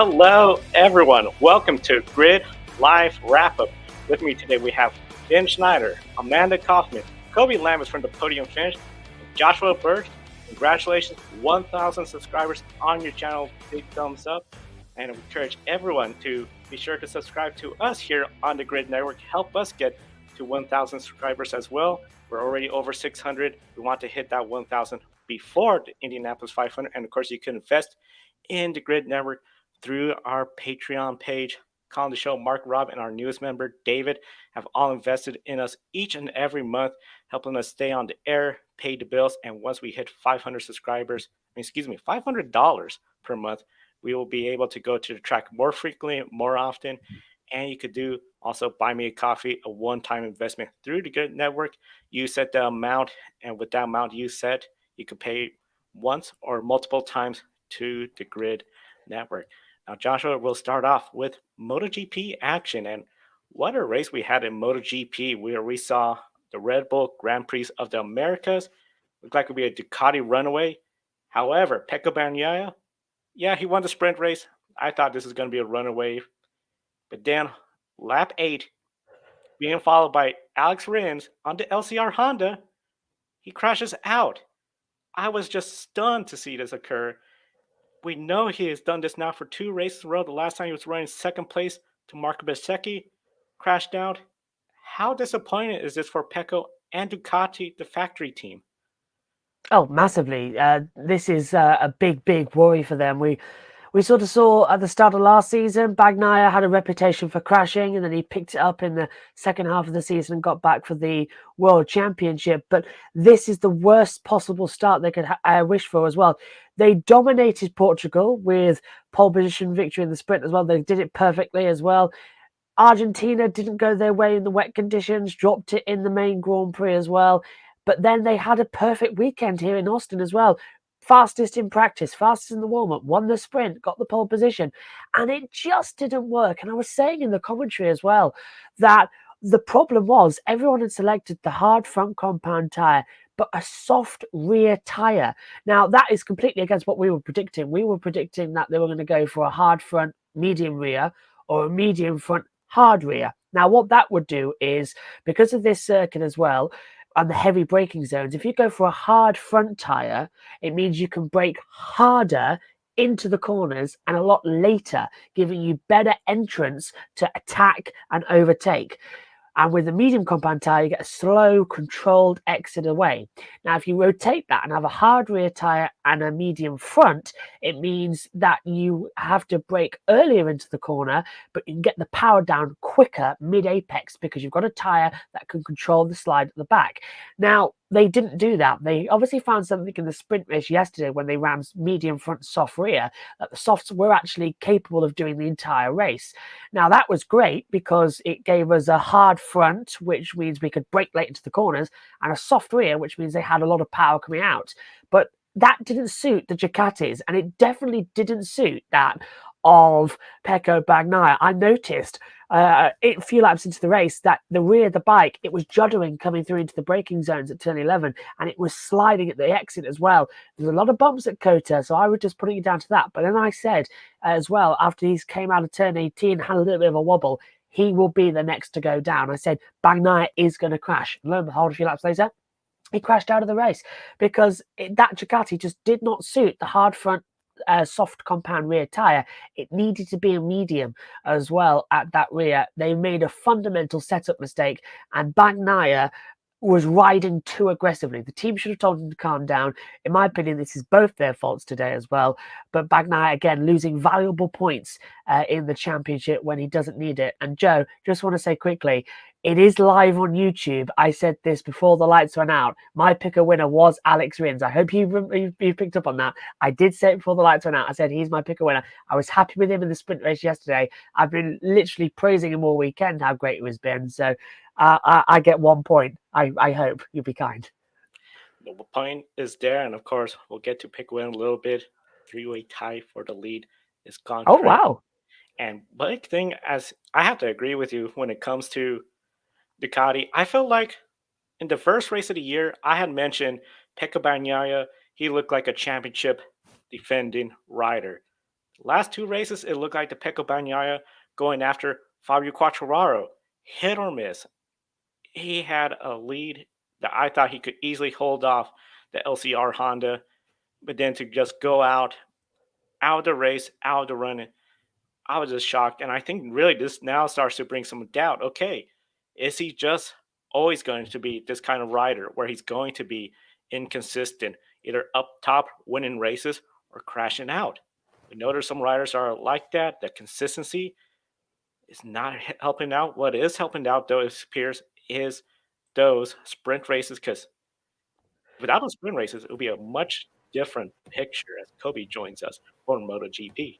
Hello, everyone. Welcome to Grid Live Wrap-Up. With me today, we have Ben Schneider, Amanda Kaufman, Kobe Lammers from the Podium Finish, and Joshua Bird. Congratulations, 1,000 subscribers on your channel. Big thumbs up. And I encourage everyone to be sure to subscribe to us here on the Grid Network. Help us get to 1,000 subscribers as well. We're already over 600. We want to hit that 1,000 before the Indianapolis 500. And of course, you can invest in the Grid Network through our Patreon page. Colin the Show, Mark, Rob, and our newest member, David, have all invested in us each and every month, helping us stay on the air, pay the bills, and once we hit 500 subscribers, $500 per month, we will be able to go to the track more frequently, more often, and you could do also buy me a coffee, a one-time investment through the Grid Network. You set the amount, and with that amount you set, you could pay once or multiple times to the Grid Network. Now, Joshua, we'll start off with MotoGP action. And what a race we had in MotoGP, where we saw the Red Bull Grand Prix of the Americas. Looked like it would be a Ducati runaway. However, Pecco Bagnaia, yeah, he won the sprint race. I thought this was going to be a runaway. But then, lap 8, being followed by Alex Rin on the LCR Honda, he crashes out. I was just stunned to see this occur. We know he has done this now for 2 races in a row. The last time he was running second place to Marco Bezzecchi, crashed out. How disappointing is this for Pecco and Ducati, the factory team? Oh, massively. This is a big worry for them. We sort of saw at the start of last season, Bagnaia had a reputation for crashing, and then he picked it up in the second half of the season and got back for the World Championship. But this is the worst possible start they could wish for as well. They dominated Portugal with pole position victory in the sprint as well. They did it perfectly as well. Argentina didn't go their way in the wet conditions, dropped it in the main Grand Prix as well. But then they had a perfect weekend here in Austin as well. Fastest in practice, fastest in the warm-up, won the sprint, got the pole position, and it just didn't work. And I was saying in the commentary as well that the problem was everyone had selected the hard front compound tyre, but a soft rear tyre. Now, that is completely against what we were predicting. We were predicting that they were going to go for a hard front, medium rear, or a medium front, hard rear. Now, what that would do is, because of this circuit as well, and the heavy braking zones, if you go for a hard front tyre, it means you can brake harder into the corners and a lot later, giving you better entrance to attack and overtake. And with the medium compound tyre, you get a slow, controlled exit away. Now, if you rotate that and have a hard rear tyre and a medium front, it means that you have to brake earlier into the corner, but you can get the power down quicker mid-apex because you've got a tyre that can control the slide at the back. Now, they didn't do that. They obviously found something in the sprint race yesterday when they ran medium front, soft rear, that the softs were actually capable of doing the entire race. Now, that was great because it gave us a hard front, which means we could brake late into the corners, and a soft rear, which means they had a lot of power coming out. But that didn't suit the Ducatis, and it definitely didn't suit that of Pecco Bagnaia. I noticed a few laps into the race that the rear of the bike, it was juddering coming through into the braking zones at turn 11, and it was sliding at the exit as well. There's a lot of bumps at Kota, so I was just putting it down to that. But then I said as well, after he came out of turn 18, had a little bit of a wobble, he will be the next to go down. I said, Bagnaia is going to crash. Lo and behold, a few laps later, he crashed out of the race because that Ducati just did not suit the hard front, soft compound rear tyre. It needed to be a medium as well at that rear. They made a fundamental setup mistake, and Bagnaia was riding too aggressively. The team should have told him to calm down. In my opinion, this is both their faults today as well. But Bagnaia, again, losing valuable points in the championship when he doesn't need it. And Joe, just want to say quickly, it is live on YouTube. I said this before the lights went out. My picker winner was Alex Rin. I hope you picked up on that. I did say it before the lights went out. I said he's my picker winner. I was happy with him in the sprint race yesterday. I've been literally praising him all weekend, how great he has been. So I get 1 point. I hope you'll be kind. The point is there, and of course, we'll get to pick win a little bit. 3-way tie for the lead is gone. Oh, wow. And big thing, as I have to agree with you when it comes to Ducati, I felt like in the first race of the year, I had mentioned Pecco Bagnaia. He looked like a championship defending rider. Last two races, it looked like the Pecco Bagnaia going after Fabio Quartararo. Hit or miss. He had a lead that I thought he could easily hold off the LCR Honda, but then to just go out of the race, out of the run, I was just shocked. And I think really this now starts to bring some doubt. Okay, is he just always going to be this kind of rider where he's going to be inconsistent, either up top winning races or crashing out? We know there's some riders are like that. The consistency is not helping out. What is helping out, though, it appears, is those sprint races. Because without those sprint races, it would be a much different picture as Kobe joins us for MotoGP.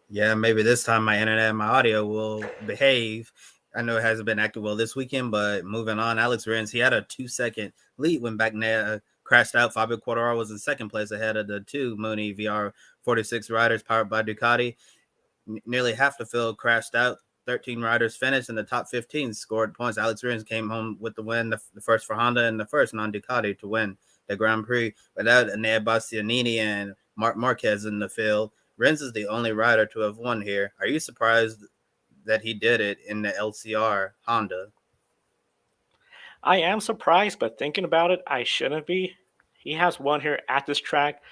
Yeah, maybe this time my internet and my audio will behave. I know it hasn't been acting well this weekend, but moving on, Alex Rin, he had a 2-second lead when Bagnaia crashed out. Fabio Quartararo was in second place ahead of the two Mooney VR46 riders powered by Ducati. Nearly half the field crashed out. 13 riders finished, and the top 15 scored points. Alex Rin came home with the win, the first for Honda and the first non-Ducati to win the Grand Prix. Without Enea Bastianini and Marc Marquez in the field, Rins is the only rider to have won here. Are you surprised that he did it in the LCR Honda? I am surprised, but thinking about it, I shouldn't be. He has won here at this track.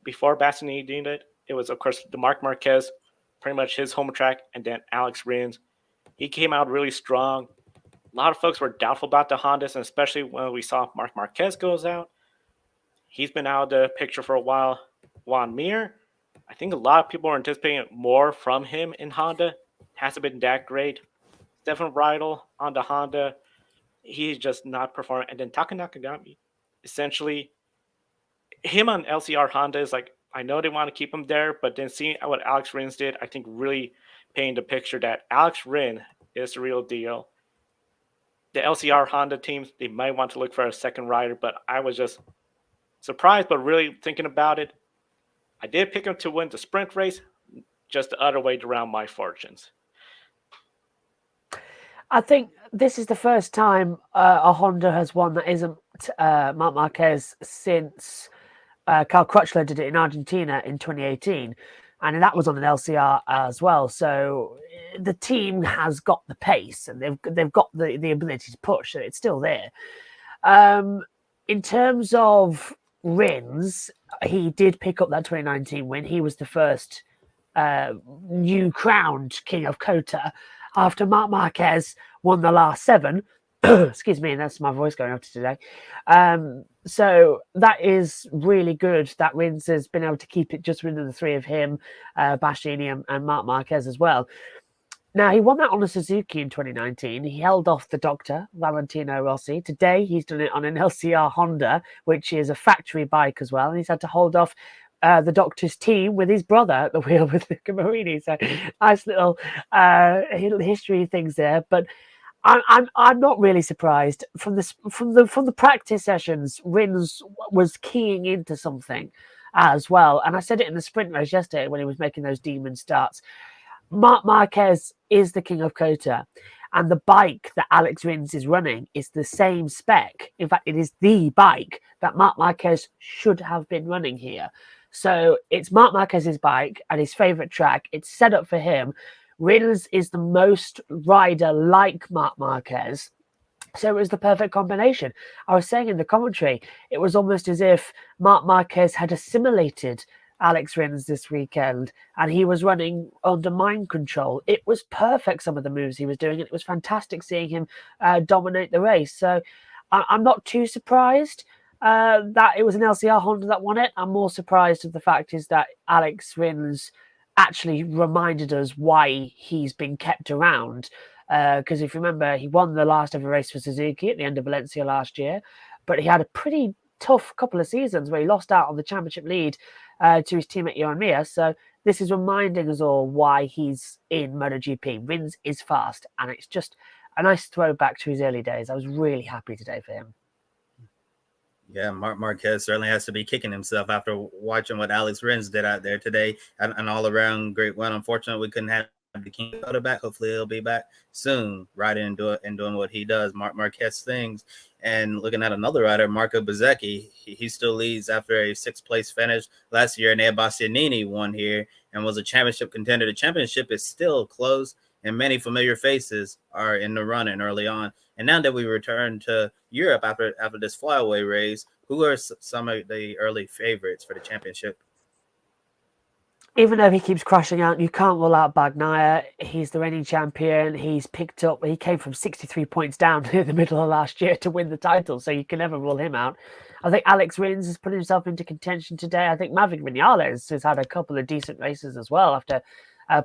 Before Bastianini did it, it was, of course, the Marc Marquez, pretty much his home track, and then Alex Rins. He came out really strong. A lot of folks were doubtful about the Hondas, and especially when we saw Marc Marquez goes out. He's been out of the picture for a while. Juan Mir, I think a lot of people are anticipating more from him in Honda. Hasn't been that great. Stefan Bridle on the Honda, he's just not performing. And then Taka Nakagami, essentially, him on LCR Honda is like, I know they want to keep him there, but then seeing what Alex Rins did, I think really painted the picture that Alex Rin is the real deal. The LCR Honda teams, they might want to look for a second rider, but I was just surprised, but really thinking about it, I did pick him to win the sprint race, just the other way around my fortunes. I think this is the first time a Honda has won that isn't Marc Marquez since Carl Crutchlow did it in Argentina in 2018. And that was on an LCR as well. So the team has got the pace and they've got the ability to push. So it's still there. In terms of Rins, he did pick up that 2019 win. He was the first new crowned King of COTA after Marc Marquez won the last 7. Excuse me, that's my voice going up today. So that is really good that Rins has been able to keep it just within the 3 of him, Bastianini and Marc Marquez as well. Now, he won that on a Suzuki in 2019. He held off the doctor, Valentino Rossi. Today, he's done it on an LCR Honda, which is a factory bike as well. And he's had to hold off the doctor's team with his brother at the wheel with Luca Marini. So nice little history things there. But I'm not really surprised from the practice sessions. Rins was keying into something as well, and I said it in the sprint race yesterday when he was making those demon starts. Marc Marquez is the king of COTA, and the bike that Alex Rins is running is the same spec. In fact, it is the bike that Marc Marquez should have been running here. So it's Marc Marquez's bike and his favorite track. It's set up for him. Rins is the most rider like Marc Marquez. So it was the perfect combination. I was saying in the commentary, it was almost as if Marc Marquez had assimilated Alex Rins this weekend and he was running under mind control. It was perfect, some of the moves he was doing, and it was fantastic seeing him dominate the race. So I'm not too surprised that it was an LCR Honda that won it. I'm more surprised of the fact is that Alex Rins actually reminded us why he's been kept around. Because if you remember, he won the last ever race for Suzuki at the end of Valencia last year, but he had a pretty tough couple of seasons where he lost out on the championship lead to his teammate Johan Mir. So this is reminding us all why he's in MotoGP. Rins is fast, and it's just a nice throwback to his early days. I was really happy today for him. Yeah, Marc Marquez certainly has to be kicking himself after watching what Alex Rins did out there today. An all-around great win. Unfortunately, we couldn't have the King back. Hopefully he'll be back soon, riding and doing what he does, Marquez things. And looking at another rider, Marco Bezzecchi, he still leads after a 6th place finish last year. Nea Bastianini won here and was a championship contender. The championship is still close, and many familiar faces are in the running early on. And now that we return to Europe after this flyaway race, who are some of the early favorites for the championship? Even though he keeps crashing out, you can't rule out Bagnaia. He's the reigning champion. He came from 63 points down in the middle of last year to win the title, so you can never rule him out. I think Alex Rin has put himself into contention today. I think Maverick Vinales has had a couple of decent races as well after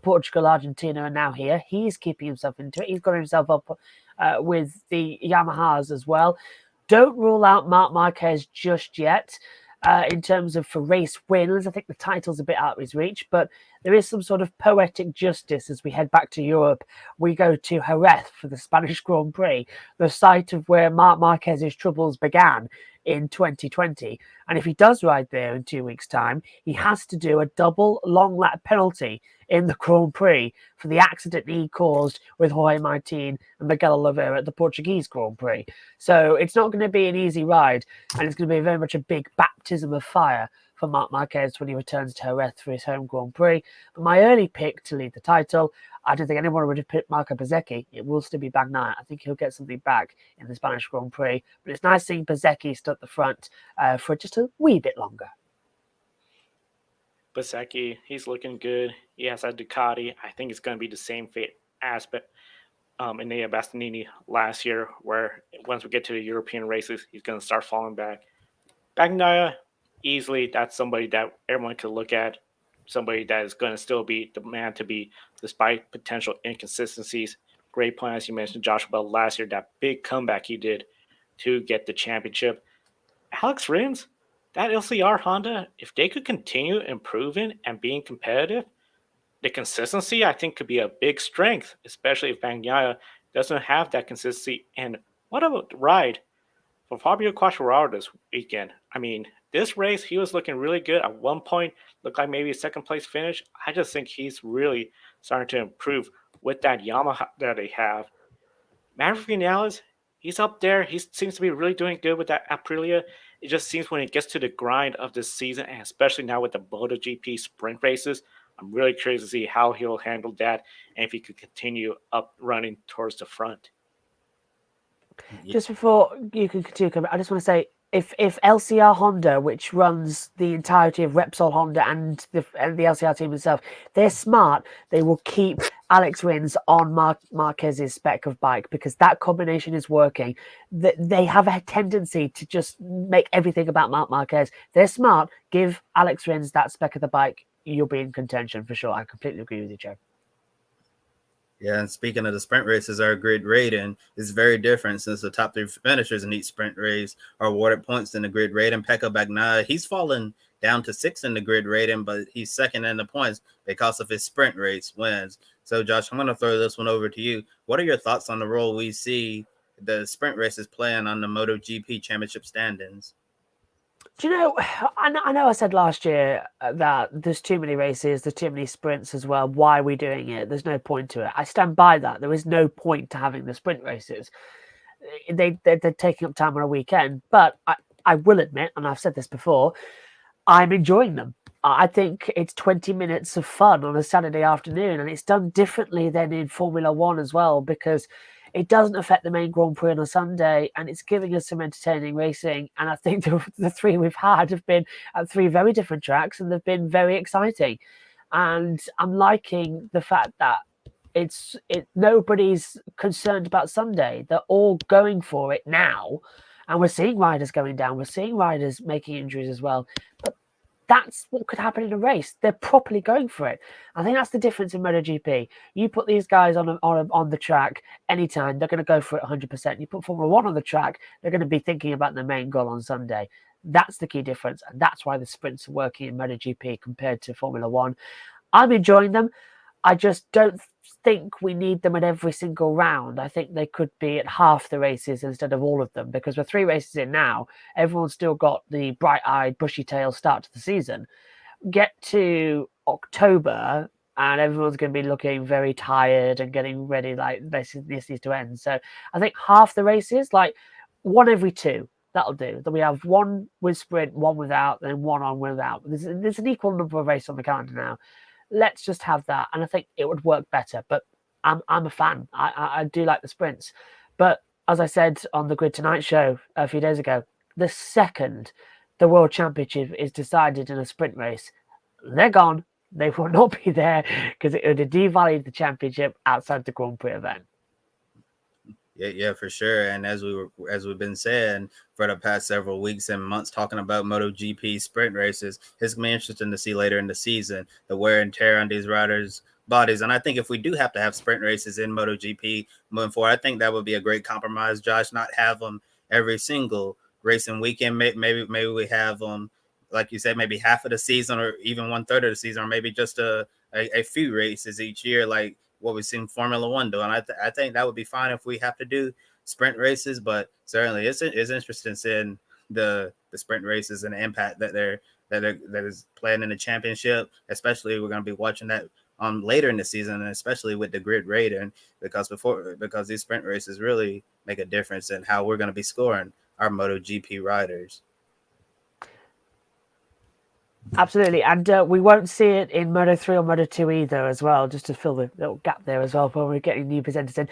Portugal, Argentina, and now here. He's keeping himself into it. He's got himself up with the Yamahas as well. Don't rule out Marc Marquez just yet. In terms of for race wins, I think the title's a bit out of his reach, but there is some sort of poetic justice as we head back to Europe. We go to Jerez for the Spanish Grand Prix, the site of where Marc Marquez's troubles began in 2020. And if he does ride there in 2 weeks' time, he has to do a double long lap penalty in the Grand Prix for the accident he caused with Jorge Martin and Miguel Oliveira at the Portuguese Grand Prix. So it's not going to be an easy ride, and it's going to be very much a big baptism of fire for Marc Marquez when he returns to Jerez for his home Grand Prix. But my early pick to lead the title, I don't think anyone would have picked Marco Bezzecchi. It will still be Bagnaia. I think he'll get something back in the Spanish Grand Prix. But it's nice seeing Bezzecchi stood at the front for just a wee bit longer. Bezzecchi, he's looking good. He has a Ducati. I think it's going to be the same fate as Enea Bastianini last year, where once we get to the European races, he's going to start falling back. Bagnaia, easily, that's somebody that everyone could look at, somebody that is going to still be the man to be despite potential inconsistencies. Great point, as you mentioned, Joshua Bell last year, that big comeback he did to get the championship. Alex Rins, that LCR Honda, if they could continue improving and being competitive, the consistency, I think, could be a big strength, especially if Bagnaia doesn't have that consistency. And what a ride for Fabio Quartararo this weekend. I mean, this race, he was looking really good. At one point, looked like maybe a second-place finish. I just think he's really starting to improve with that Yamaha that they have. Maverick Vinales, he's up there. He seems to be really doing good with that Aprilia. It just seems when it gets to the grind of this season, and especially now with the MotoGP sprint races, I'm really curious to see how he'll handle that and if he could continue up running towards the front. Just before you can continue, I just want to say, if LCR Honda, which runs the entirety of Repsol Honda and the LCR team itself, they're smart, they will keep Alex Rins on Marquez's spec of bike because that combination is working. They have a tendency to just make everything about Marc Marquez. They're smart. Give Alex Rins that spec of the bike. You'll be in contention for sure. I completely agree with you, Joe. Yeah, and speaking of the sprint races, our grid rating is very different since the top 3 finishers in each sprint race are awarded points in the grid rating. Pecco Bagnaia, he's fallen down to 6 in the grid rating, but he's second in the points because of his sprint race wins. So, Josh, I'm going to throw this one over to you. What are your thoughts on the role we see the sprint races playing on the MotoGP championship standings? Do you know, I know I said last year that there's too many races, there's too many sprints as well. Why are we doing it? There's no point to it. I stand by that. There is no point to having the sprint races. They're taking up time on a weekend. But I will admit, and I've said this before, I'm enjoying them. I think it's 20 minutes of fun on a Saturday afternoon, and it's done differently than in Formula One as well, because it doesn't affect the main Grand Prix on a Sunday, and it's giving us some entertaining racing. And I think the 3 we've had have been at 3 very different tracks, and they've been very exciting. And I'm liking the fact that nobody's concerned about Sunday. They're all going for it now, and we're seeing riders going down. We're seeing riders making injuries as well. But that's what could happen in a race. They're properly going for it. I think that's the difference in MotoGP. You put these guys on the track anytime, they're going to go for it 100%. You put Formula One on the track, they're going to be thinking about the main goal on Sunday. That's the key difference, and that's why the sprints are working in MotoGP compared to Formula One. I'm enjoying them. I just don't think we need them at every single round. I think they could be at half the races instead of all of them, because we're 3 races in now. Everyone's still got the bright-eyed, bushy-tailed start to the season. Get to October, and everyone's going to be looking very tired and getting ready like this needs to end. So I think half the races, like one every two, that'll do. Then we have one with sprint, one without, then one on without. There's an equal number of races on the calendar now. Let's just have that, and I think it would work better. But I'm a fan. I do like the sprints, but as I said on the Grid Tonight show a few days ago, the second the World Championship is decided in a sprint race, they're gone. They will not be there because it would have devalued the championship outside the Grand Prix event. Yeah, for sure. And as we've been saying for the past several weeks and months, talking about MotoGP sprint races, it's gonna be interesting to see later in the season the wear and tear on these riders' bodies. And I think if we do have to have sprint races in MotoGP moving forward, I think that would be a great compromise, Josh. Not have them every single racing weekend. Maybe we have them, like you said, maybe half of the season or even 1/3 of the season, or maybe just a few races each year, like what we've seen Formula One do. And I think that would be fine if we have to do sprint races, but certainly it's interesting seeing the sprint races and the impact that is playing in the championship, especially we're going to be watching that later in the season, and especially with the grid rating, because these sprint races really make a difference in how we're going to be scoring our MotoGP riders. Absolutely, and we won't see it in Moto3 or Moto2 either as well, just to fill the little gap there as well when we're getting new presenters in.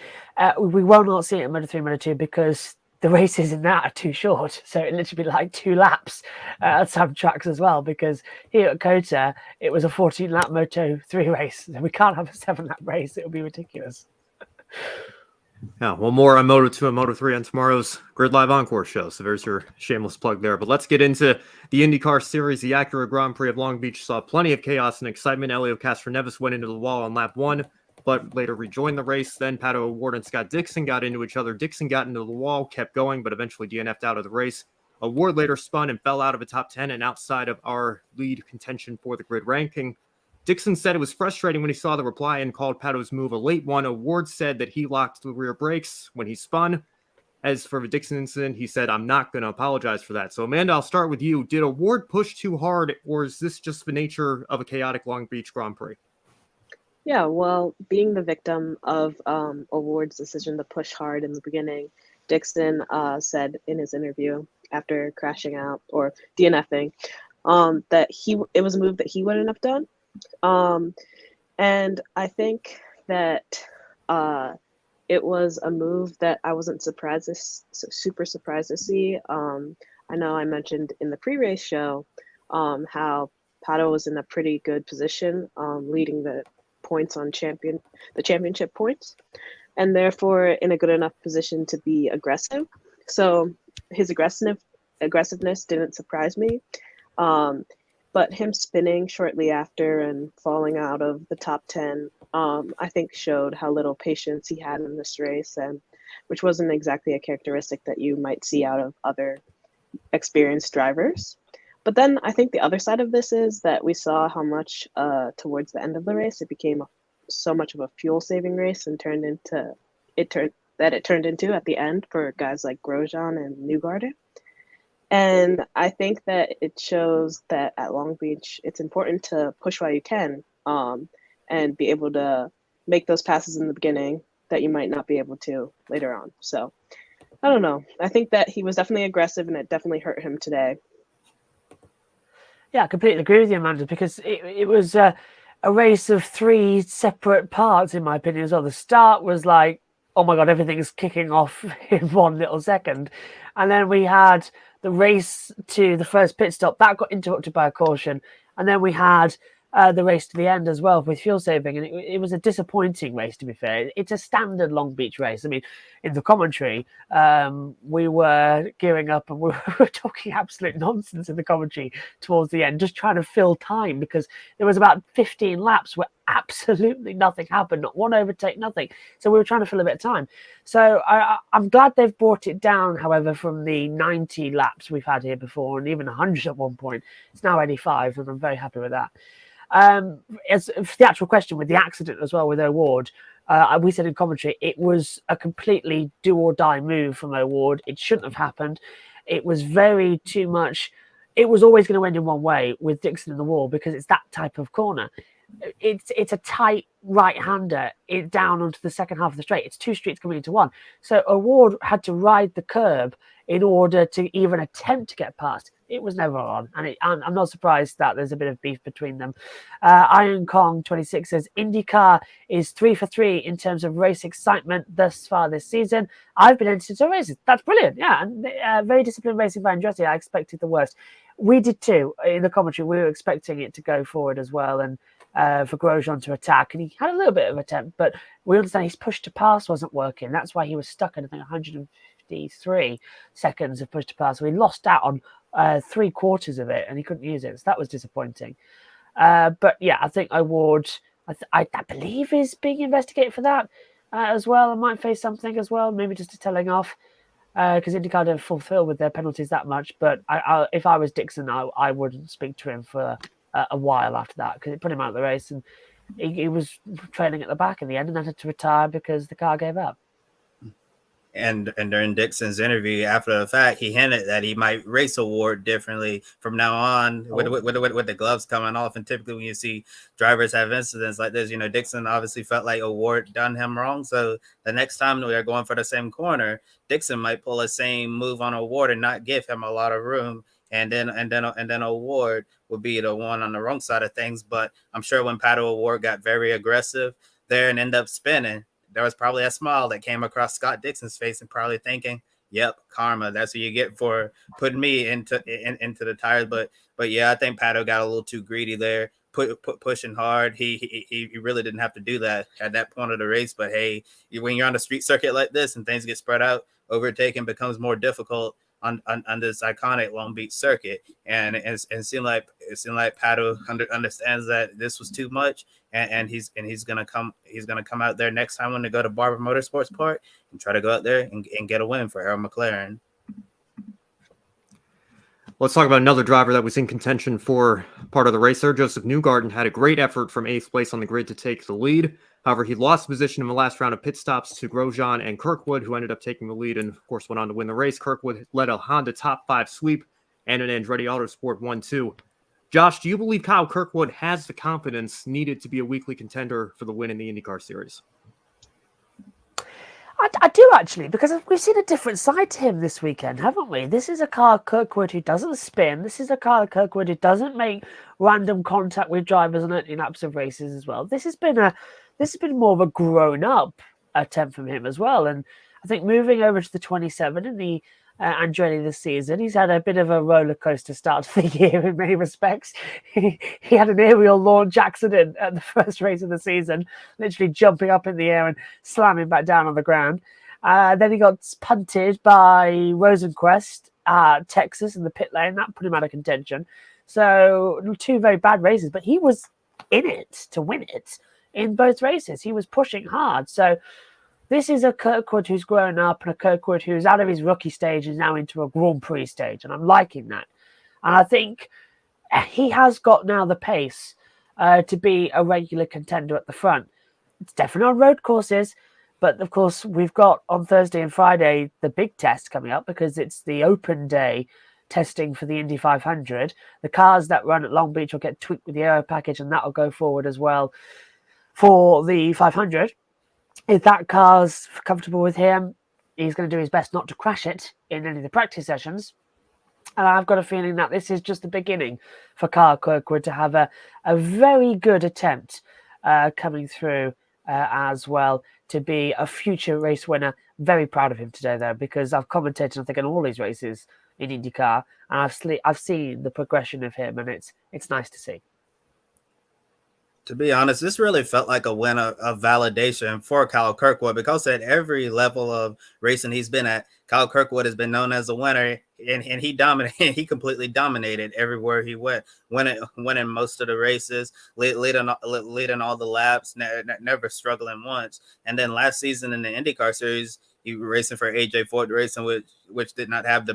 We will not see it in Moto3, Moto2 because the races in that are too short, so it literally be like 2 laps at some tracks as well, because here at COTA, it was a 14-lap Moto3 race, so we can't have a 7-lap race. It would be ridiculous. Yeah, well, more on Moto2 and Moto3 on tomorrow's Grid Live Encore show. So there's your shameless plug there. But let's get into the IndyCar Series. The Acura Grand Prix of Long Beach saw plenty of chaos and excitement. Elio Castroneves went into the wall on lap 1, but later rejoined the race. Then Pato O'Ward and Scott Dixon got into each other. Dixon got into the wall, kept going, but eventually DNF'd out of the race. O'Ward later spun and fell out of the top 10 and outside of our lead contention for the grid ranking. Dixon said it was frustrating when he saw the reply and called Pato's move a late one. O'Ward said that he locked the rear brakes when he spun. As for the Dixon incident, he said, "I'm not going to apologize for that." So, Amanda, I'll start with you. Did O'Ward push too hard, or is this just the nature of a chaotic Long Beach Grand Prix? Yeah, well, being the victim of O'Ward's decision to push hard in the beginning, Dixon said in his interview after crashing out or DNFing that it was a move that he wouldn't have done. And I think that it was a move that I wasn't super surprised to see. I know I mentioned in the pre-race show how Pato was in a pretty good position, leading the points on the championship points, and therefore in a good enough position to be aggressive. So his aggressiveness didn't surprise me. But him spinning shortly after and falling out of the top 10, I think showed how little patience he had in this race, and which wasn't exactly a characteristic that you might see out of other experienced drivers. But then I think the other side of this is that we saw how much towards the end of the race it became so much of a fuel-saving race and turned into at the end for guys like Grosjean and Newgarden. And I think that it shows that at Long Beach, it's important to push while you can and be able to make those passes in the beginning that you might not be able to later on. So I don't know. I think that he was definitely aggressive and it definitely hurt him today. Yeah, I completely agree with you, Amanda, because it was a race of 3 separate parts, in my opinion, as well. The start was like, oh my God, everything's kicking off in 1 little second. And then we had the race to the first pit stop. That got interrupted by a caution. And then we had the race to the end as well with fuel saving. And it was a disappointing race, to be fair. It's a standard Long Beach race. I mean, in the commentary, we were gearing up and we were talking absolute nonsense in the commentary towards the end, just trying to fill time because there was about 15 laps where absolutely nothing happened, not one overtake, nothing. So we were trying to fill a bit of time. So I'm glad they've brought it down, however, from the 90 laps we've had here before and even 100 at one point. It's now 85 and I'm very happy with that. As for the actual question with the accident as well with O'Ward, we said in commentary it was a completely do or die move from O'Ward. It shouldn't have happened. It was very too much. It was always going to end in one way with Dixon in the wall because it's that type of corner. it's a tight right-hander down onto the second half of the straight. It's two streets coming into one. So Award had to ride the curb in order to even attempt to get past. It was never on, and I'm not surprised that there's a bit of beef between them. Iron Kong 26 says IndyCar is 3 for 3 in terms of race excitement thus far this season. I've been entered to races. That's brilliant. Yeah, and very disciplined racing by Andretti. I expected the worst. We did too. In the commentary, we were expecting it to go forward as well, and for Grosjean to attack, and he had a little bit of attempt, but we understand his push to pass wasn't working. That's why he was stuck at, I think, 153 seconds of push to pass. So he lost out on 3/4 of it, and he couldn't use it. So that was disappointing. But yeah, I think Award, I believe, is being investigated for that as well. I might face something as well, maybe just a telling off, because IndyCar don't fulfill with their penalties that much. But if I was Dixon, I wouldn't speak to him for a while after that, because it put him out of the race, and he was trailing at the back in the end and then had to retire because the car gave up. And during Dixon's interview after the fact, he hinted that he might race Award differently from now on with the gloves coming off. And typically when you see drivers have incidents like this, Dixon obviously felt like Award done him wrong. So the next time we are going for the same corner, Dixon might pull the same move on Award and not give him a lot of room. And then Award would be the one on the wrong side of things. But I'm sure when Pato Award got very aggressive there and ended up spinning, there was probably a smile that came across Scott Dixon's face and probably thinking, yep, karma, that's what you get for putting me into the tires. But yeah, I think Pato got a little too greedy there, pushing hard. He really didn't have to do that at that point of the race. But hey, when you're on a street circuit like this and things get spread out, overtaking becomes more difficult on this iconic Long Beach circuit, and it seemed like Pato understands that this was too much, and he's gonna come out there next time when they go to Barber Motorsports Park and try to go out there and get a win for Harold McLaren. Let's talk about another driver that was in contention for part of the race there. Joseph Newgarden had a great effort from 8th place on the grid to take the lead. However, he lost position in the last round of pit stops to Grosjean and Kirkwood, who ended up taking the lead and, of course, went on to win the race. Kirkwood led a Honda top 5 sweep and an Andretti Autosport 1-2. Josh, do you believe Kyle Kirkwood has the confidence needed to be a weekly contender for the win in the IndyCar Series? I do, actually, because we've seen a different side to him this weekend, haven't we? This is a Kyle Kirkwood who doesn't spin. This is a Kyle Kirkwood who doesn't make random contact with drivers on empty laps of races as well. This has been more of a grown-up attempt from him as well. And I think moving over to the 27 in the Andretti this season, he's had a bit of a roller coaster start to the year in many respects. He had an aerial launch accident at the first race of the season, literally jumping up in the air and slamming back down on the ground. Then he got punted by Rosenquist, Texas, in the pit lane. That put him out of contention. So 2 very bad races, but he was in it to win it in both races. He was pushing hard. So this is a Kirkwood who's grown up, and a Kirkwood who's out of his rookie stage and now into a Grand Prix stage. And I'm liking that. And I think he has got now the pace to be a regular contender at the front. It's definitely on road courses. But of course, we've got on Thursday and Friday the big test coming up, because it's the open day testing for the Indy 500. The cars that run at Long Beach will get tweaked with the aero package, and that will go forward as well for the 500. If that car's comfortable with him, he's going to do his best not to crash it in any of the practice sessions. And I've got a feeling that this is just the beginning for Kyle Kirkwood to have a very good attempt coming through as well, to be a future race winner. Very proud of him today, though, because I've commentated, I think, on all these races in IndyCar, and I've seen the progression of him, and it's nice to see. To be honest, this really felt like a win of validation for Kyle Kirkwood, because at every level of racing he's been at, Kyle Kirkwood has been known as a winner, and he dominated. He completely dominated everywhere he went, winning most of the races, leading all the laps, never struggling once. And then last season in the IndyCar Series, he was racing for AJ Ford Racing, which did not have the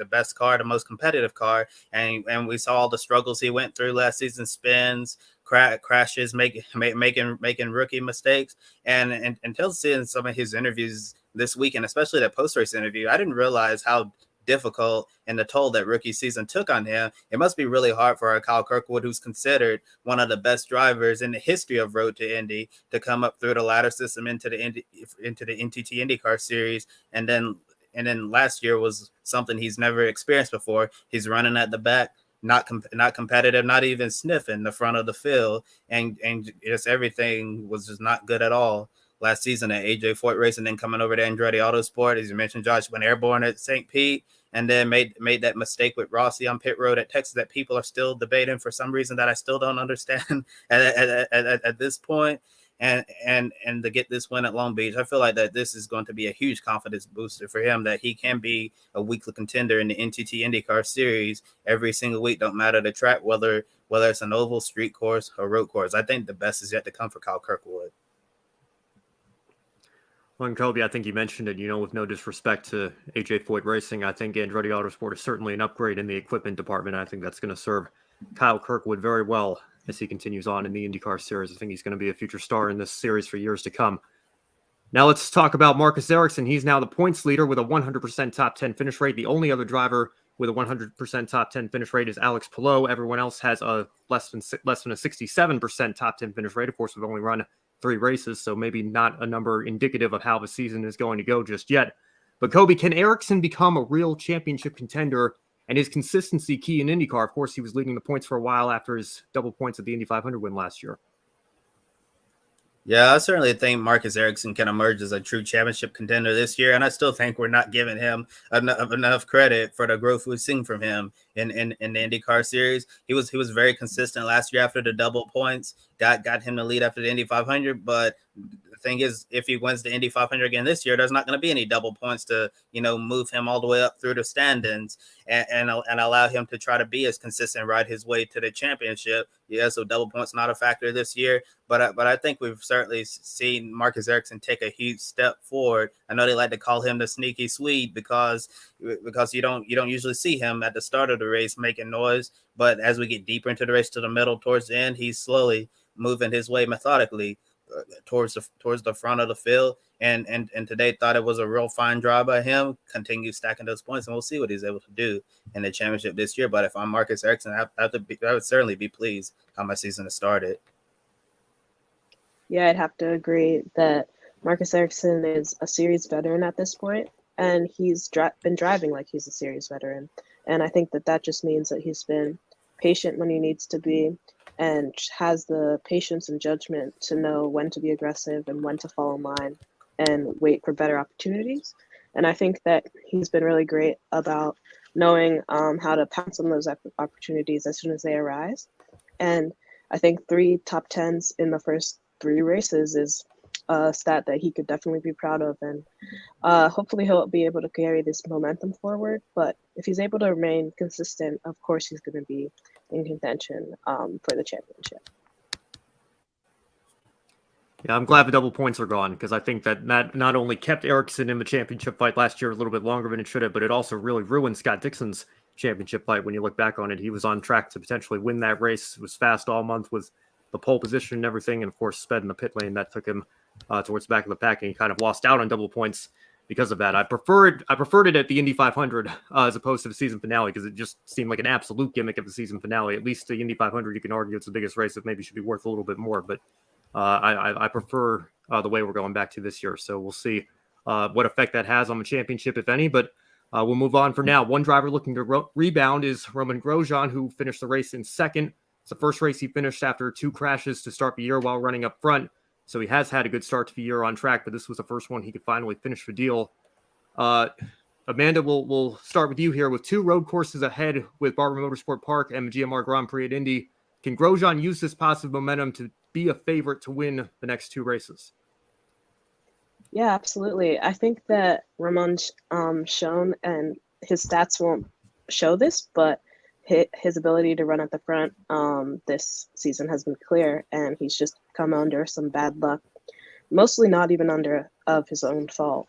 best car, the most competitive car, and we saw all the struggles he went through last season: spins, crashes, making rookie mistakes. And until seeing some of his interviews this weekend, especially that post-race interview, I didn't realize how difficult and the toll that rookie season took on him, it must be really hard for Kyle Kirkwood, who's considered one of the best drivers in the history of Road to Indy, to come up through the ladder system into the NTT IndyCar Series, and then last year was something he's never experienced before. He's running at the back, not competitive, not even sniffing the front of the field, and just everything was just not good at all last season at AJ Foyt Racing, then coming over to Andretti Autosport. As you mentioned, Josh, went airborne at St. Pete, and then made that mistake with Rossi on pit road at Texas that people are still debating for some reason that I still don't understand at this point. And to get this win at Long Beach, I feel like that this is going to be a huge confidence booster for him, that he can be a weekly contender in the NTT IndyCar Series every single week. Don't matter the track, whether it's an oval, street course, or road course. I think the best is yet to come for Kyle Kirkwood. Well, and Kobe, I think you mentioned it, with no disrespect to AJ Foyt Racing, I think Andretti Autosport is certainly an upgrade in the equipment department. I think that's going to serve Kyle Kirkwood very well as he continues on in the IndyCar Series. I think he's going to be a future star in this series for years to come. Now let's talk about Marcus Ericsson. He's now the points leader with a 100% top 10 finish rate. The only other driver with a 100% top 10 finish rate is Alex Palou. Everyone else has a less than a 67% top 10 finish rate. Of course, we've only run 3 races, so maybe not a number indicative of how the season is going to go just yet. But Kobe, can Ericsson become a real championship contender? And his consistency key in IndyCar? Of course, he was leading the points for a while after his double points at the Indy 500 win last year. Yeah, I certainly think Marcus Ericsson can emerge as a true championship contender this year, and I still think we're not giving him enough credit for the growth we've seen from him in the IndyCar Series. He was very consistent last year after the double points, got him the lead after the Indy 500, but the thing is, if he wins the Indy 500 again this year, there's not going to be any double points to, move him all the way up through the standings and allow him to try to be as consistent, ride his way to the championship. Yeah, so double points not a factor this year, but I think we've certainly seen Marcus Ericsson take a huge step forward. I know they like to call him the sneaky Swede because you don't usually see him at the start of the race making noise, but as we get deeper into the race to the middle towards the end, he's slowly moving his way methodically towards the front of the field, and today thought it was a real fine drive by him. Continue stacking those points, and we'll see what he's able to do in the championship this year. But if I'm Marcus Ericsson, I would certainly be pleased how my season has started. Yeah, I'd have to agree that Marcus Ericsson is a series veteran at this point, and he's been driving like he's a series veteran. And I think that just means that he's been patient when he needs to be, and has the patience and judgment to know when to be aggressive and when to fall in line and wait for better opportunities. And I think that he's been really great about knowing how to pounce on those opportunities as soon as they arise. And I think 3 top 10s in the first 3 races is a stat that he could definitely be proud of. And hopefully he'll be able to carry this momentum forward. But if he's able to remain consistent, of course he's going to be in contention for the championship. Yeah, I'm glad the double points are gone, because I think that not only kept Ericsson in the championship fight last year a little bit longer than it should have, but it also really ruined Scott Dixon's championship fight. When you look back on it, he was on track to potentially win that race. It was fast all month with the pole position and everything, and of course sped in the pit lane. That took him towards the back of the pack, and he kind of lost out on double points because of that. I preferred it at the Indy 500 as opposed to the season finale, because it just seemed like an absolute gimmick of the season finale. At least the Indy 500, you can argue it's the biggest race that maybe should be worth a little bit more, but I prefer the way we're going back to this year. So we'll see what effect that has on the championship, if any, but we'll move on for now. One driver looking to rebound is Roman Grosjean, who finished the race in second. It's the first race he finished after 2 crashes to start the year while running up front. So he has had a good start to the year on track, but this was the first one he could finally finish the deal. Amanda, we'll start with you here. With 2 road courses ahead with Barber Motorsport Park and the GMR Grand Prix at Indy, can Grosjean use this positive momentum to be a favorite to win the next 2 races? Yeah, absolutely. I think that Ramon's shown, and his stats won't show this, but his ability to run at the front this season has been clear, and he's just come under some bad luck, mostly not even of his own fault.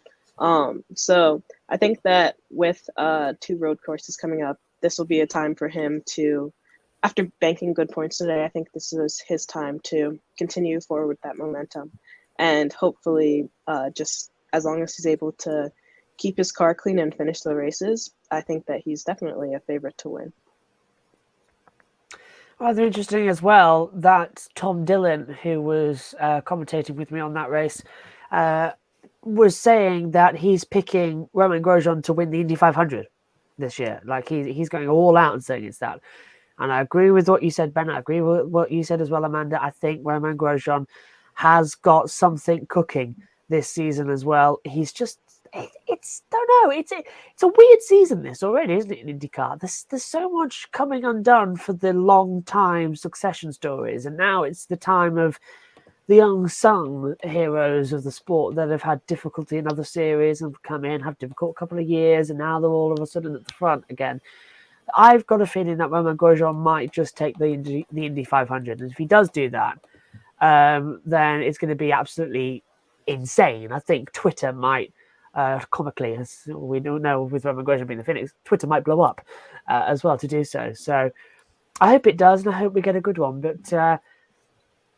So I think that with 2 road courses coming up, this will be a time for him to, after banking good points today, I think this is his time to continue forward with that momentum. And hopefully, just as long as he's able to keep his car clean and finish the races, I think that he's definitely a favorite to win. Rather interesting as well that Tom Dillon, who was commentating with me on that race, was saying that he's picking Romain Grosjean to win the Indy 500 this year. Like he's going all out and saying it's that. And I agree with what you said, Ben. I agree with what you said as well, Amanda. I think Romain Grosjean has got something cooking this season as well. He's just, it's don't know. It's a weird season this already, isn't it, in IndyCar? There's so much coming undone for the long time succession stories, and now it's the time of the unsung heroes of the sport that have had difficulty in other series and come in, have difficult couple of years, and now they're all of a sudden at the front again. I've got a feeling that Romain Grosjean might just take the Indy 500, and if he does do that, then it's going to be absolutely insane. I think Twitter might, comically, as we don't know with Romain Grosjean being the Phoenix, Twitter might blow up as well to do so. So I hope it does, and I hope we get a good one. But the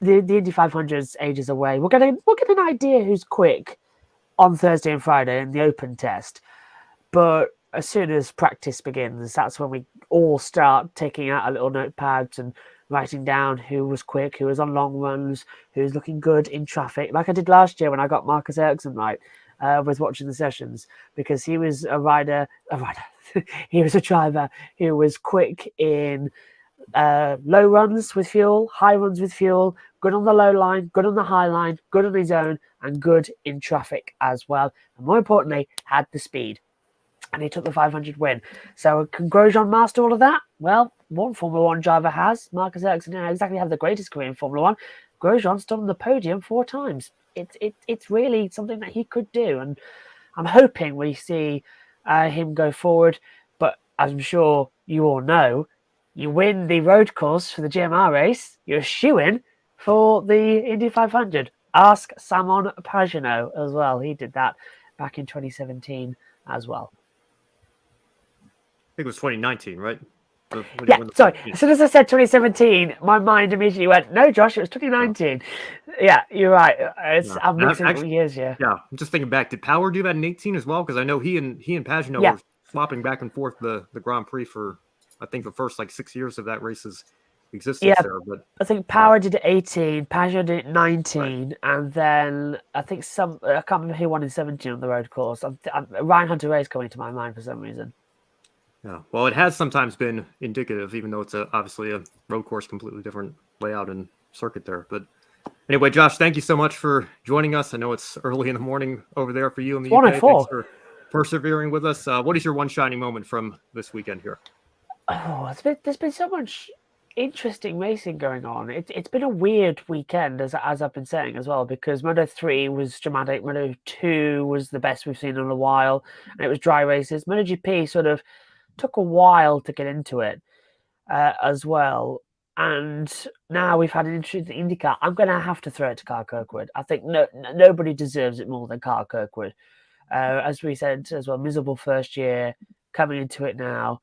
Indy 500's ages away. We'll get an idea who's quick on Thursday and Friday in the open test, but as soon as practice begins, that's when we all start taking out our little notepads and writing down who was quick, who was on long runs, who's looking good in traffic, like I did last year when I got Marcus Ericsson right with watching the sessions, because he was he was a driver who was quick in low runs with fuel, high runs with fuel, good on the low line, good on the high line, good on his own, and good in traffic as well. And more importantly, had the speed. And he took the 500 win. So can Grosjean master all of that? Well, one Formula One driver has. Marcus Ericsson didn't exactly have the greatest career in Formula One. Grosjean stood on the podium 4 times. It's really something that he could do. And I'm hoping we see him go forward. But as I'm sure you all know, you win the road course for the GMR race, you're a shoo-in for the Indy 500. Ask Simon Pagenaud as well. He did that back in 2017 as well. I think it was 2019, right? Yeah, sorry. As soon as I said 2017, my mind immediately went, no, Josh, it was 2019. Oh. Yeah, you're right. I'm mixing up years, yeah. Yeah, I'm just thinking back. Did Power do that in 18 as well? Because I know he and Pagenaud were swapping back and forth the Grand Prix for, I think, the first 6 years of that race's existence there. But I think Power did it 18, Pagenaud did it 19, right. And then I think I can't remember who won in 17 on the road course. Ryan Hunter-Reay is coming to my mind for some reason. Yeah, well, it has sometimes been indicative, even though it's obviously a road course, completely different layout and circuit there. But anyway, Josh, thank you so much for joining us. I know it's early in the morning over there for you in the UK. Thanks for persevering with us. What is your one shining moment from this weekend here? Oh, there's been so much interesting racing going on. It's been a weird weekend, as I've been saying as well, because Moto3 was dramatic. Moto2 was the best we've seen in a while, and it was dry races. MotoGP sort of took a while to get into it as well. And now we've had an interesting IndyCar. I'm going to have to throw it to Carl Kirkwood. I think nobody deserves it more than Carl Kirkwood. As we said as well, miserable first year, coming into it now.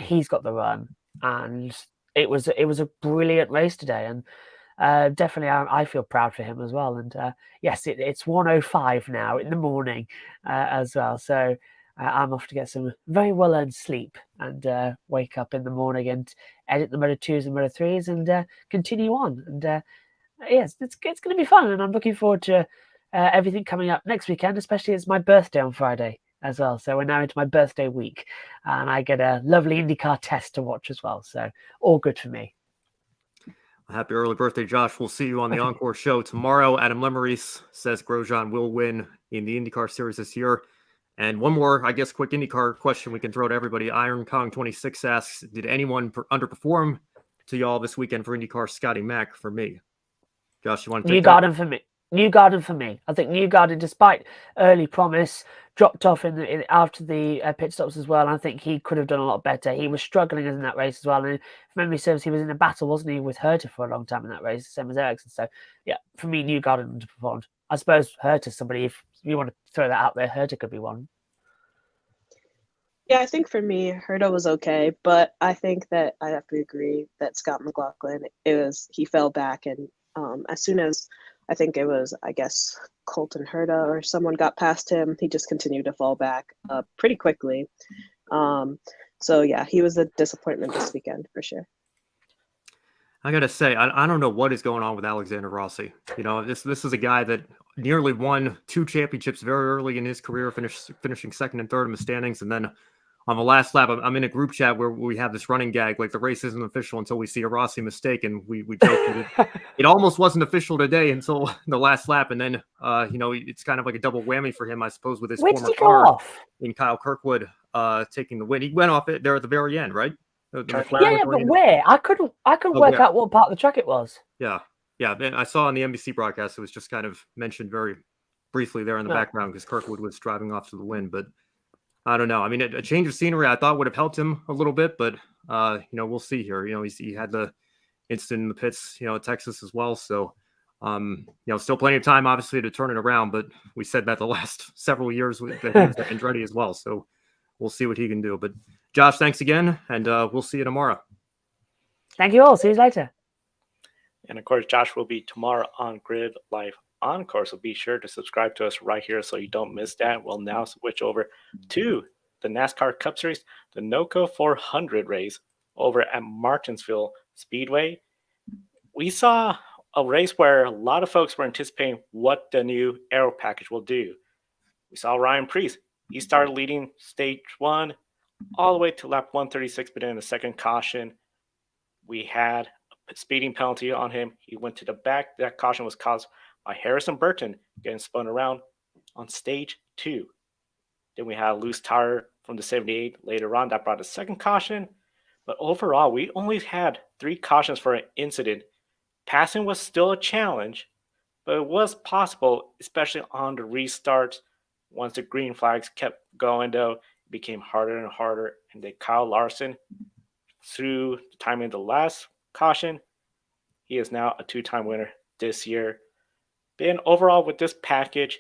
He's got the run. And it was a brilliant race today. And definitely I feel proud for him as well. And yes, it's 1:05 now in the morning as well. So I'm off to get some very well-earned sleep and wake up in the morning and edit the Moto2s and Moto3s and continue on. And yes, it's going to be fun. And I'm looking forward to everything coming up next weekend, especially it's my birthday on Friday as well. So we're now into my birthday week and I get a lovely IndyCar test to watch as well. So all good for me. Happy early birthday, Josh. We'll see you on the Encore show tomorrow. Adam Lemeris says Grosjean will win in the IndyCar Series this year. And one more, I guess, quick IndyCar question we can throw to everybody. Iron Kong 26 asks, did anyone underperform to y'all this weekend for IndyCar? Scotty Mack for me. Josh, you want to take Newgarden for me. Newgarden for me. I think Newgarden, despite early promise, dropped off after the pit stops as well. I think he could have done a lot better. He was struggling in that race as well. And if memory serves, he was in a battle, wasn't he, with Herta for a long time in that race, same as Ericsson. So, yeah, for me, Newgarden underperformed. I suppose Herta's somebody, if you want to throw that out there, Herta could be one. Yeah, I think for me, Herta was okay, but I think that I have to agree that Scott McLaughlin, he fell back, and as soon as I think it was, I guess, Colton Herta or someone got past him. He just continued to fall back pretty quickly. So yeah, he was a disappointment this weekend for sure. I gotta say, I don't know what is going on with Alexander Rossi. This is a guy that nearly won 2 championships very early in his career, finishing second and third in the standings, and then on the last lap, I'm in a group chat where we have this running gag, like the race isn't official until we see a Rossi mistake, and we joke that it almost wasn't official today until the last lap, and then it's kind of like a double whammy for him, I suppose, with his former car in Kyle Kirkwood taking the win. He went off it there at the very end, right? But where? I couldn't work out what part of the track it was. Yeah. And I saw on the NBC broadcast it was just kind of mentioned very briefly there in the background because Kirkwood was driving off to the win, but I don't know. I mean, a change of scenery I thought would have helped him a little bit, but we'll see here. He had the incident in the pits, at Texas as well, so still plenty of time obviously to turn it around. But we said that the last several years with Andretti as well, so we'll see what he can do. But Josh, thanks again, and we'll see you tomorrow. Thank you all. See you later. And of course, Josh will be tomorrow on Grid Live Encore, so be sure to subscribe to us right here so you don't miss that. We'll now switch over to the NASCAR Cup Series, the NOCO 400 race over at Martinsville Speedway. We saw a race where a lot of folks were anticipating what the new aero package will do. We saw Ryan Prix. He started leading stage 1 all the way to lap 136, but in the second caution, we had a speeding penalty on him. He went to the back. That caution was caused by Harrison Burton getting spun around on stage 2. Then we had a loose tire from the 78 later on that brought a second caution. But overall, we only had 3 cautions for an incident. Passing was still a challenge, but it was possible, especially on the restarts. Once the green flags kept going, though, it became harder and harder. And then Kyle Larson, through the time in the last caution, he is now a 2-time winner this year. Then overall with this package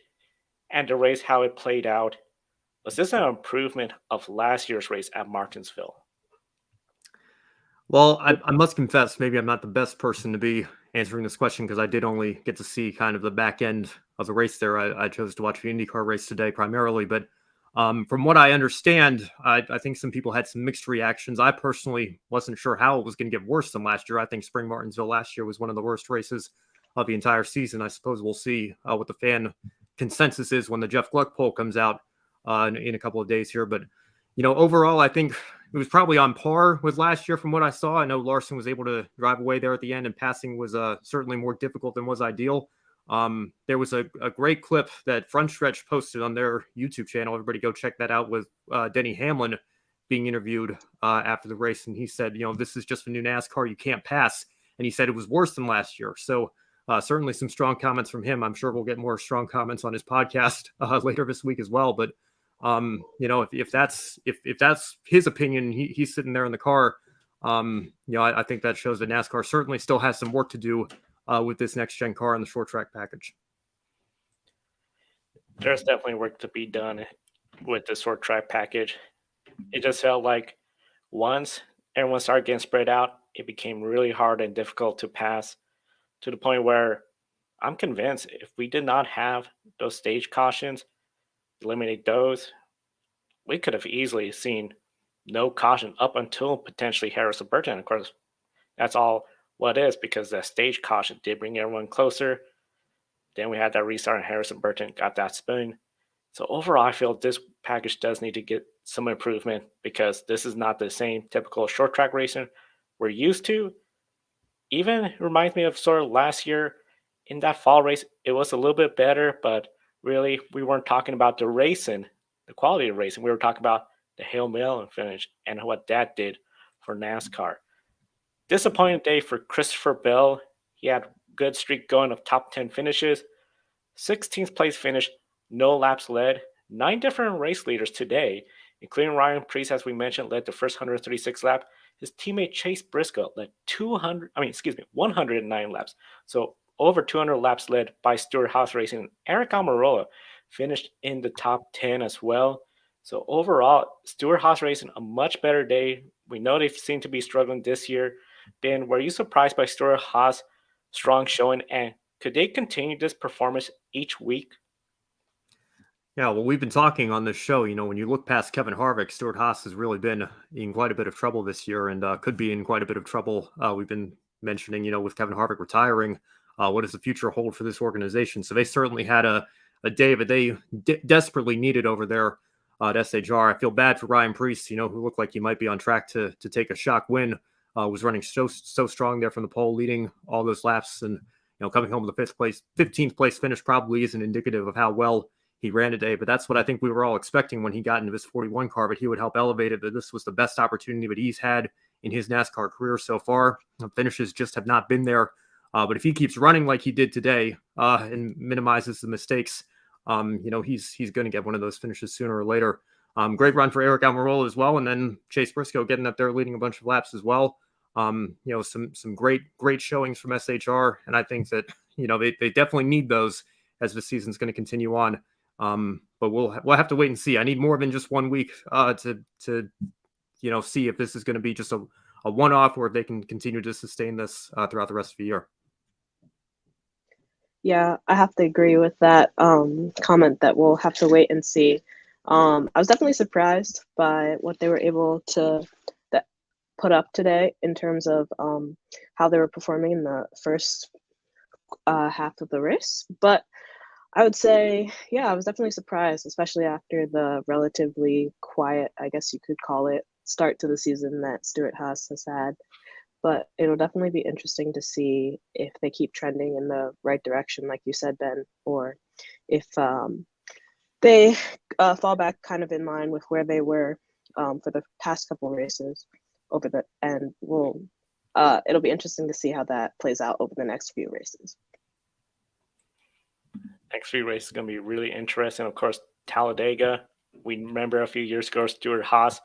and the race, how it played out, was this an improvement of last year's race at Martinsville? Well, I must confess, maybe I'm not the best person to be answering this question because I did only get to see kind of the back end of the race there. I chose to watch the IndyCar race today primarily, but from what I understand, I think some people had some mixed reactions. I personally wasn't sure how it was going to get worse than last year. I think Spring Martinsville last year was one of the worst races of the entire season. I suppose we'll see what the fan consensus is when the Jeff Gluck poll comes out in a couple of days here. But, overall, I think it was probably on par with last year from what I saw. I know Larson was able to drive away there at the end, and passing was certainly more difficult than was ideal. There was a great clip that Front Stretch posted on their YouTube channel. Everybody go check that out with Denny Hamlin being interviewed after the race. And he said, this is just a new NASCAR. You can't pass. And he said it was worse than last year. So certainly some strong comments from him. I'm sure we'll get more strong comments on his podcast later this week as well. But, if that's his opinion, he's sitting there in the car. I think that shows that NASCAR certainly still has some work to do with this next-gen car and the short track package. There's definitely work to be done with the short track package. It just felt like once everyone started getting spread out, it became really hard and difficult to pass to the point where I'm convinced if we did not have those stage cautions, eliminate those, we could have easily seen no caution up until potentially Harrison Burton. Of course, that's all what is because the stage caution did bring everyone closer. Then we had that restart and Harrison Burton got that spin. So overall, I feel this package does need to get some improvement because this is not the same typical short track racing we're used to. Even reminds me of sort of last year in that fall race. It was a little bit better, but really we weren't talking about the racing, the quality of racing. We were talking about the Hail Melon finish and what that did for NASCAR. Disappointing day for Christopher Bell. He had a good streak going of top 10 finishes. 16th place finish, no laps led. 9 different race leaders today, including Ryan Prix, as we mentioned, led the first 136 lap. His teammate Chase Briscoe led 109 laps. So over 200 laps led by Stewart-Haas Racing. Eric Almirola finished in the top 10 as well. So overall, Stewart-Haas Racing, a much better day. We know they seem to be struggling this year. Ben, were you surprised by Stewart-Haas' strong showing and Could they continue this performance each week? Yeah, well, we've been talking on this show. When you look past Kevin Harvick, Stuart Haas has really been in quite a bit of trouble this year, and could be in quite a bit of trouble. We've been mentioning, with Kevin Harvick retiring, what does the future hold for this organization? So they certainly had a day that they desperately needed over there at SHR. I feel bad for Ryan Preece, who looked like he might be on track to take a shock win. Was running so strong there from the pole, leading all those laps, and coming home with the 15th place finish probably isn't indicative of how well he ran today, but that's what I think we were all expecting when he got into this 41 car, but he would help elevate it, that this was the best opportunity that he's had in his NASCAR career so far. The finishes just have not been there. But if he keeps running like he did today and minimizes the mistakes, he's going to get one of those finishes sooner or later. Great run for Eric Almirola as well. And then Chase Briscoe getting up there, leading a bunch of laps as well. Some great showings from SHR. And I think that, they definitely need those as the season's going to continue on. But we'll have to wait and see. I need more than just 1 week to see if this is going to be just a one-off or if they can continue to sustain this throughout the rest of the year. Yeah, I have to agree with that comment that we'll have to wait and see. I was definitely surprised by what they were able to put up today in terms of how they were performing in the first half of the race. But I would say, yeah, I was definitely surprised, especially after the relatively quiet, I guess you could call it, start to the season that Stuart Haas has had. But it'll definitely be interesting to see if they keep trending in the right direction, like you said, Ben, or if they fall back kind of in line with where they were for the past couple races and it'll be interesting to see how that plays out over the next few races. Next few races is going to be really interesting. Of course, Talladega, we remember a few years ago, Stuart Haas,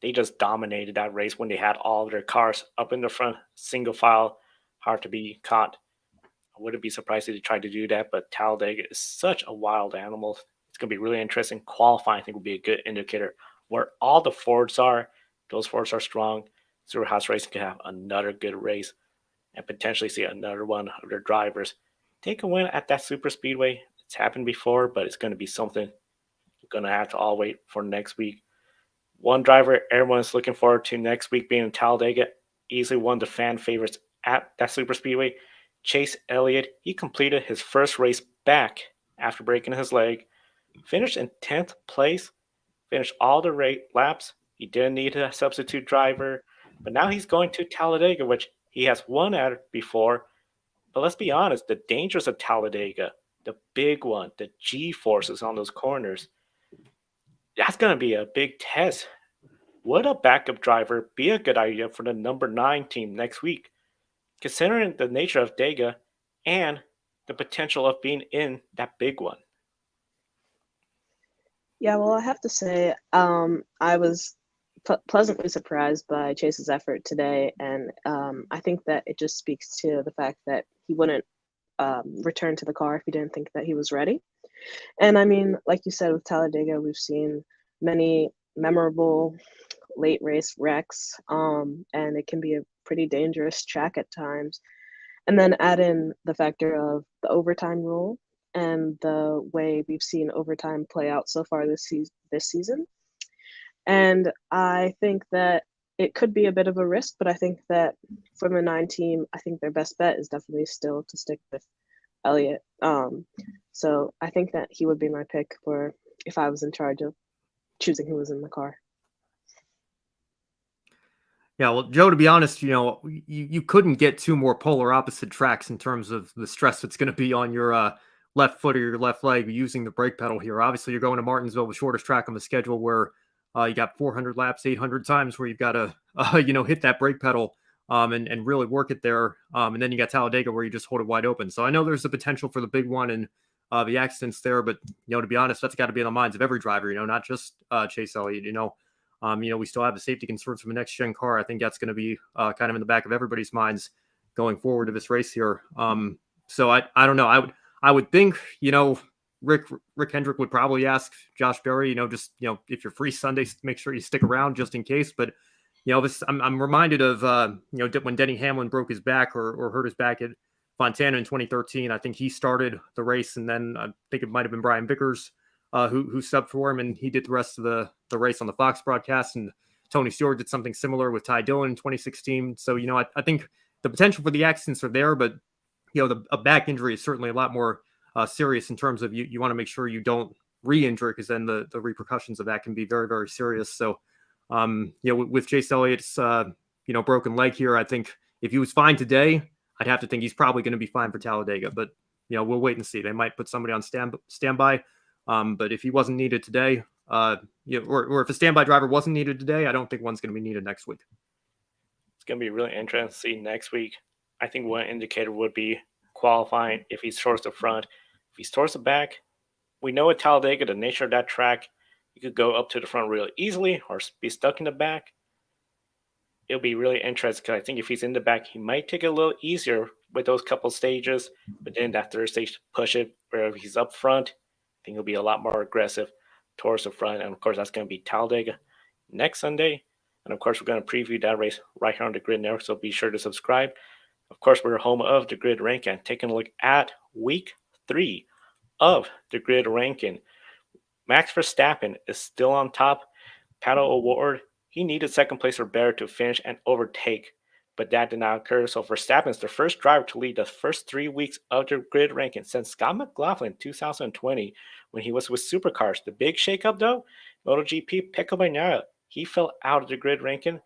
they just dominated that race when they had all of their cars up in the front, single file, hard to be caught. I wouldn't be surprised if they tried to do that, but Talladega is such a wild animal. It's going to be really interesting. Qualifying, I think, will be a good indicator where all the Fords are. Those Fords are strong. Stuart Haas Racing could have another good race and potentially see another one of their drivers take a win at that super speedway. It's happened before, but it's going to be something you're going to have to all wait for next week. One driver everyone's looking forward to next week being in Talladega, easily one of the fan favorites at that super speedway, Chase Elliott. He completed his first race back after breaking his leg, finished in 10th place, finished all the laps. He didn't need a substitute driver, but now he's going to Talladega, which he has won at before. But let's be honest, the dangers of Talladega, the big one, the G-forces on those corners, that's going to be a big test. Would a backup driver be a good idea for the number 9 team next week, considering the nature of Dega and the potential of being in that big one? Yeah, well, I have to say, I was pleasantly surprised by Chase's effort today, and I think that it just speaks to the fact that he wouldn't return to the car if he didn't think that he was ready. And I mean, like you said, with Talladega, we've seen many memorable late race wrecks, and it can be a pretty dangerous track at times. And then add in the factor of the overtime rule and the way we've seen overtime play out so far this season. And I think that it could be a bit of a risk, but I think that from the 9 team, I think their best bet is definitely still to stick with Elliott. So I think that he would be my pick for if I was in charge of choosing who was in the car. Yeah, well, Joe, to be honest, you couldn't get 2 more polar opposite tracks in terms of the stress that's going to be on your left foot or your left leg using the brake pedal here. Obviously, you're going to Martinsville, the shortest track on the schedule, where you got 400 laps, 800 times where you've got to, hit that brake pedal and really work it there. And then you got Talladega where you just hold it wide open. So I know there's the potential for the big one and the accidents there, but, to be honest, that's got to be in the minds of every driver, not just Chase Elliott, we still have the safety concerns from a next-gen car. I think that's going to be kind of in the back of everybody's minds going forward to this race here. So I don't know. I would think, Rick Hendrick would probably ask Josh Berry, if you're free Sunday, make sure you stick around just in case. But, I'm reminded of, when Denny Hamlin broke his back or hurt his back at Fontana in 2013. I think he started the race, and then I think it might have been Brian Vickers who subbed for him, and he did the rest of the race on the Fox broadcast. And Tony Stewart did something similar with Ty Dillon in 2016. So, I think the potential for the accidents are there, but, a back injury is certainly a lot more serious in terms of you want to make sure you don't re-injure, because then the repercussions of that can be very, very serious. So, with Chase Elliott's, broken leg here, I think if he was fine today, I'd have to think he's probably going to be fine for Talladega, but we'll wait and see. They might put somebody on standby. But if he wasn't needed today, or if a standby driver wasn't needed today, I don't think one's going to be needed next week. It's going to be really interesting to see next week. I think one indicator would be qualifying if he's towards the front. If he's towards the back, we know at Talladega, the nature of that track, you could go up to the front really easily or be stuck in the back. It'll be really interesting because I think if he's in the back, he might take it a little easier with those couple stages, but then that third stage push it. Where if he's up front, I think he'll be a lot more aggressive towards the front. And of course, that's going to be Talladega next Sunday. And of course, we're going to preview that race right here on the Grid Network, so be sure to subscribe. Of course, we're home of the Grid Ranking, taking a look at week 3 of the Grid Ranking. Max Verstappen is still on top. Paddle award. He needed second place or better to finish and overtake, but that did not occur. So Verstappen is the first driver to lead the first 3 weeks of the Grid Ranking since Scott McLaughlin in 2020 when he was with Supercars. The big shakeup, though, MotoGP, Pecco Bagnaia, he fell out of the Grid Ranking.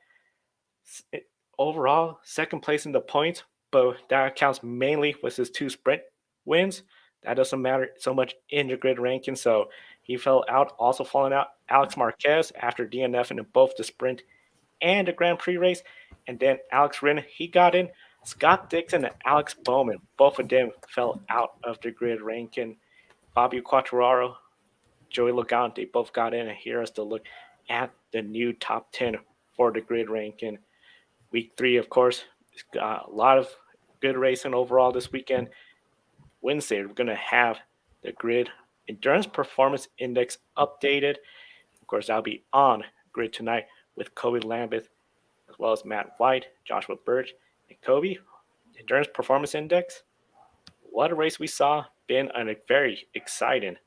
Overall, second place in the points, but that counts mainly with his 2 sprint wins. That doesn't matter so much in the Grid Ranking, so he fell out. Also falling out, Alex Marquez after DNFing in both the sprint and the Grand Prix race. And then Alex Rin, he got in. Scott Dixon and Alex Bowman, both of them fell out of the Grid Ranking. Fabio Quartararo, Joey Logano, they both got in. And here is the look at the new top 10 for the Grid Ranking. Week 3, of course, got a lot of good racing overall this weekend. Wednesday, we're going to have the Grid Endurance Performance Index updated. Of course, that'll be on Grid Tonight with Kobe Lambeth, as well as Matt White, Joshua Birch, and Kobe. Endurance Performance Index. What a race we saw. Been a very exciting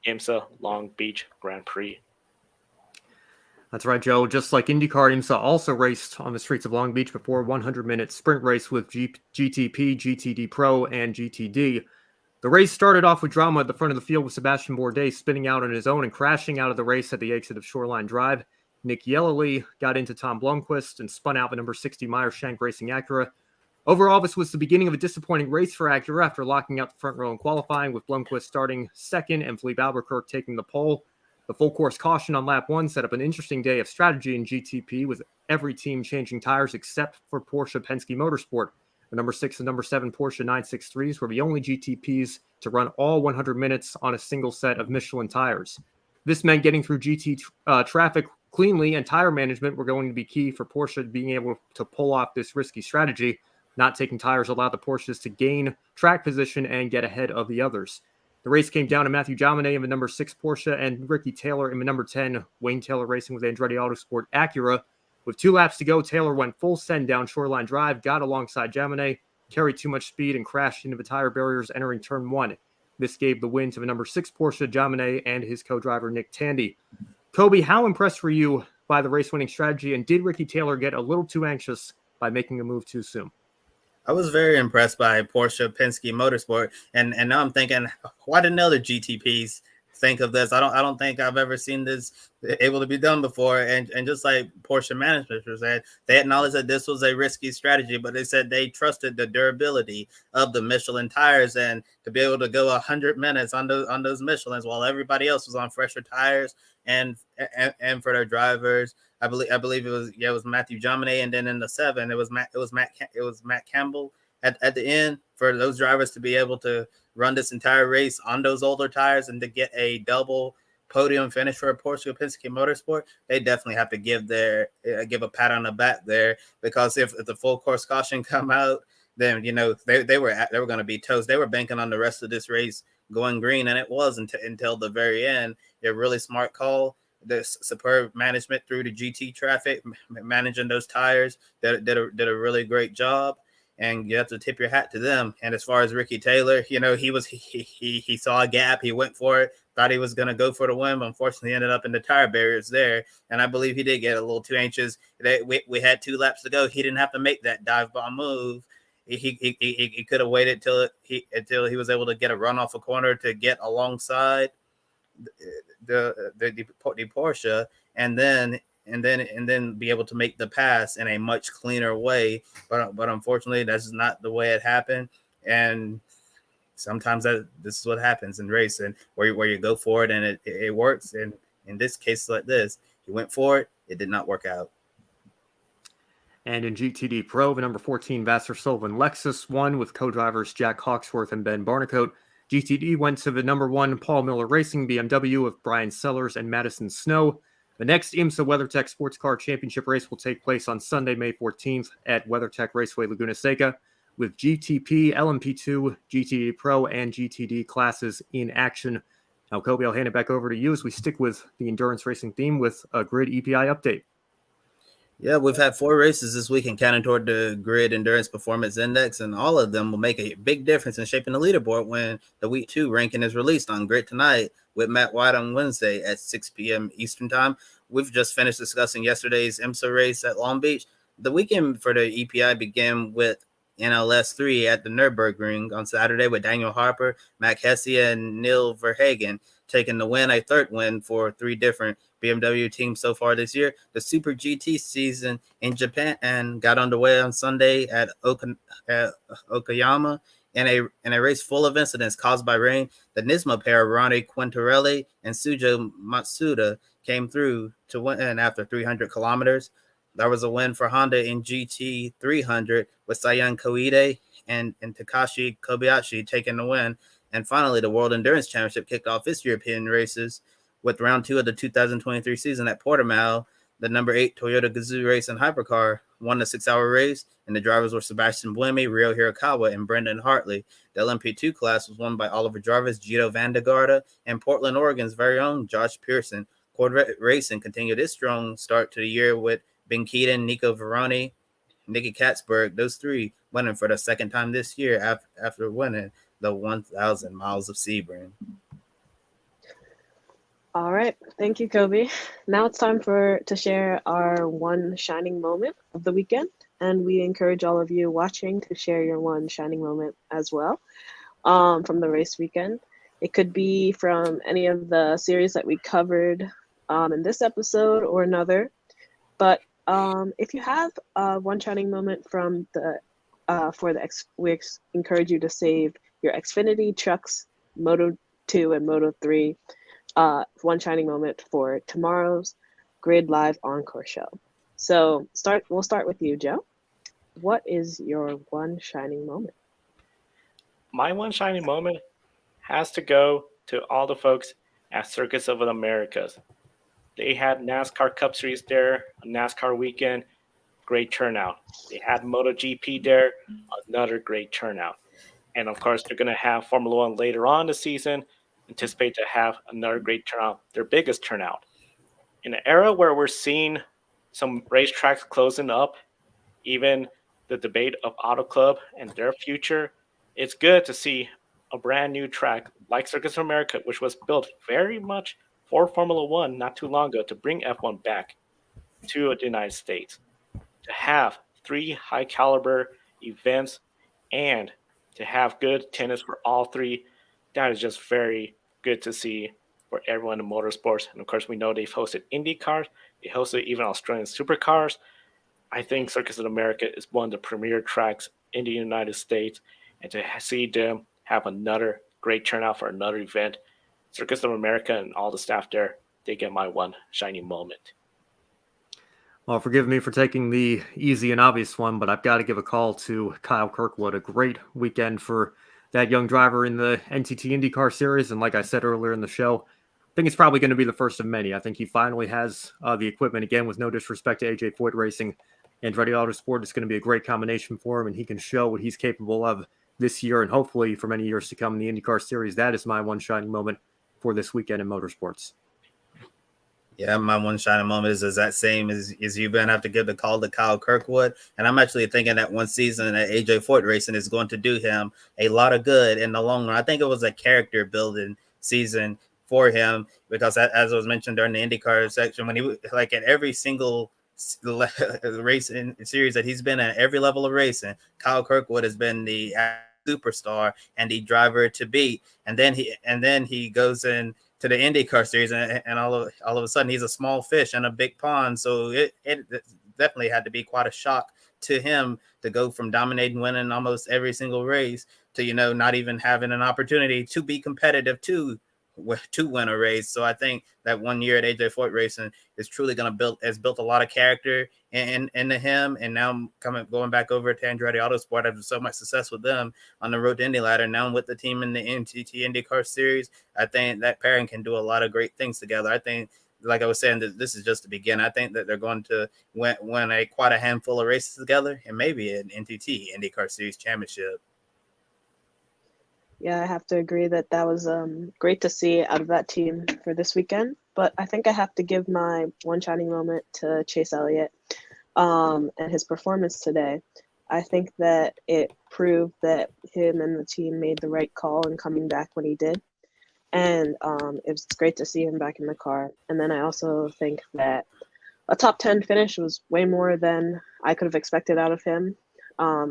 IMSA Long Beach Grand Prix. That's right, Joe. Just like IndyCar, IMSA also raced on the streets of Long Beach before a 100-minute sprint race with GTP, GTD Pro, and GTD. The race started off with drama at the front of the field with Sebastian Bourdais spinning out on his own and crashing out of the race at the exit of Shoreline Drive. Nick Yellowly got into Tom Blomqvist and spun out the number 60 Meyer-Shank Racing Acura. Overall, this was the beginning of a disappointing race for Acura after locking out the front row in qualifying, with Blomqvist starting second and Philippe Albuquerque taking the pole. The full course caution on lap 1 set up an interesting day of strategy in GTP, with every team changing tires except for Porsche Penske Motorsport. The number 6 and number 7 Porsche 963s were the only GTPs to run all 100 minutes on a single set of Michelin tires. This meant getting through GT traffic cleanly, and tire management were going to be key for Porsche being able to pull off this risky strategy. Not taking tires allowed the Porsches to gain track position and get ahead of the others. The race came down to Matthew Jaminet in the number 6 Porsche and Ricky Taylor in the number 10 Wayne Taylor Racing with Andretti Autosport Acura. With 2 laps to go, Taylor went full send down Shoreline Drive, got alongside Jaminet, carried too much speed, and crashed into the tire barriers entering turn 1. This gave the win to the number 6 Porsche, Jaminet, and his co-driver Nick Tandy. Kobe, how impressed were you by the race-winning strategy, and did Ricky Taylor get a little too anxious by making a move too soon? I was very impressed by Porsche Penske Motorsport, and now I'm thinking, why didn't other GTPs think of this? I don't think I've ever seen this able to be done before. And just like Porsche management said, they acknowledged that this was a risky strategy, but they said they trusted the durability of the Michelin tires, and to be able to go 100 minutes on those Michelins while everybody else was on fresher tires, and for their drivers. I believe it was Matthew Jaminet, and then in the 7 it was Matt Campbell at the end, for those drivers to be able to run this entire race on those older tires and to get a double podium finish for a Porsche Penske Motorsport. They definitely have to give a pat on the back there, because if the full course caution come out, then they were going to be toast. They were banking on the rest of this race going green, and it was until the very end. A really smart call. The superb management through the GT traffic, managing those tires, did a really great job. and you have to tip your hat to them. And as far as Ricky Taylor, he saw a gap, he went for it, thought he was going to go for the win, but unfortunately ended up in the tire barriers there. And I believe he did get a little too anxious. We had 2 laps to go. He didn't have to make that dive bomb move. He could have waited until he was able to get a run off a corner to get alongside the Porsche, and then be able to make the pass in a much cleaner way. But unfortunately, that's not the way it happened. And sometimes this is what happens in racing, where you go for it and it works. And in this case like this, he went for it. It did not work out. And in GTD Pro, the number 14 Vassar Sullivan Lexus won with co-drivers Jack Hawksworth and Ben Barnicoat. GTD went to the number 1 Paul Miller Racing BMW of Brian Sellers and Madison Snow. The next IMSA WeatherTech Sports Car Championship race will take place on Sunday, May 14th at WeatherTech Raceway Laguna Seca, with GTP, LMP2, GTD Pro, and GTD classes in action. Now, Kobe, I'll hand it back over to you as we stick with the endurance racing theme with a Grid EPI update. Yeah, we've had 4 races this weekend counting toward the Grid Endurance Performance Index, and all of them will make a big difference in shaping the leaderboard when the Week 2 ranking is released on Grid tonight with Matt White on Wednesday at 6 p.m. Eastern Time. We've just finished discussing yesterday's IMSA race at Long Beach. The weekend for the EPI began with NLS 3 at the Nürburgring on Saturday with Daniel Harper, Matt Hessia, and Neil Verhagen taking the win, a third win for 3 different BMW teams so far this year. The Super GT season in Japan got underway on Sunday at Okayama in a race full of incidents caused by rain. The Nismo pair, Ronnie Quintarelli and Sujo Matsuda, came through to win after 300 kilometers. There was a win for Honda in GT 300 with Sayan Koide and Takashi Kobayashi taking the win. And finally, the World Endurance Championship kicked off its European races with round 2 of the 2023 season at Portimao. The number 8 Toyota Gazoo Racing Hypercar won the 6-hour race, and the drivers were Sebastian Buemi, Ryo Hirakawa, and Brendan Hartley. The LMP2 class was won by Oliver Jarvis, Gito Vandegarde, and Portland, Oregon's very own Josh Pearson. Corvette Racing continued its strong start to the year with Ben Keaton, Nico Veroni, Nicky Katzberg, those 3 winning for the second time this year after winning the 1,000 miles of Sebring. All right. Thank you, Kobe. Now it's time to share our one shining moment of the weekend. And we encourage all of you watching to share your one shining moment as well from the race weekend. It could be from any of the series that we covered in this episode or another. But if you have one shining moment from we encourage you to save your Xfinity, Trucks, Moto2, and Moto3 one shining moment for tomorrow's Grid Live Encore show. So we'll start with you, Joe. What is your one shining moment? My one shining moment has to go to all the folks at Circus of the Americas. They had NASCAR Cup Series there, a NASCAR weekend, great turnout. They had MotoGP there, another great turnout. And of course, they're going to have Formula One later on the season. Anticipate to have another great turnout, their biggest turnout. In an era where we're seeing some racetracks closing up, even the debate of Auto Club and their future, it's good to see a brand new track like Circus of America, which was built very much for Formula One not too long ago to bring F1 back to the United States, to have 3 high caliber events and to have good tennis for all 3. That is just very good to see for everyone in motorsports. And of course, we know they've hosted IndyCars. They hosted even Australian Supercars. I think Circus of America is one of the premier tracks in the United States. And to see them have another great turnout for another event, Circus of America and all the staff there, they get my one shiny moment. Well, forgive me for taking the easy and obvious one, but I've got to give a call to Kyle Kirkwood. A great weekend for that young driver in the NTT IndyCar Series. And like I said earlier in the show, I think it's probably going to be the first of many. I think he finally has the equipment, again, with no disrespect to AJ Foyt Racing. Andretti Autosport is going to be a great combination for him, and he can show what he's capable of this year and hopefully for many years to come in the IndyCar Series. That is my one shining moment for this weekend in motorsports. Yeah, my one shining moment is that same as you're going to have to give the call to Kyle Kirkwood. And I'm actually thinking that one season at AJ Foyt Racing is going to do him a lot of good in the long run. I think it was a character building season for him because, as was mentioned during the IndyCar section, when he like at every single racing series that he's been at, every level of racing, Kyle Kirkwood has been the superstar and the driver to beat. And then he goes in to the IndyCar series, and all of a sudden he's a small fish in a big pond. So it definitely had to be quite a shock to him to go from dominating, winning almost every single race to not even having an opportunity to be competitive to win a race. So I think that 1 year at AJ Foyt Racing is truly going to has built a lot of character into him. And now going back over to Andretti Autosport after so much success with them on the road to Indy ladder, now with the team in the NTT IndyCar Series, I think that pairing can do a lot of great things together. I think, like I was saying, that this is just the beginning. I think that they're going to win quite a handful of races together, and maybe an NTT IndyCar Series championship. Yeah, I have to agree that was great to see out of that team for this weekend. But I think I have to give my one shining moment to Chase Elliott and his performance today. I think that it proved that him and the team made the right call in coming back when he did. And it was great to see him back in the car. And then I also think that a top 10 finish was way more than I could have expected out of him.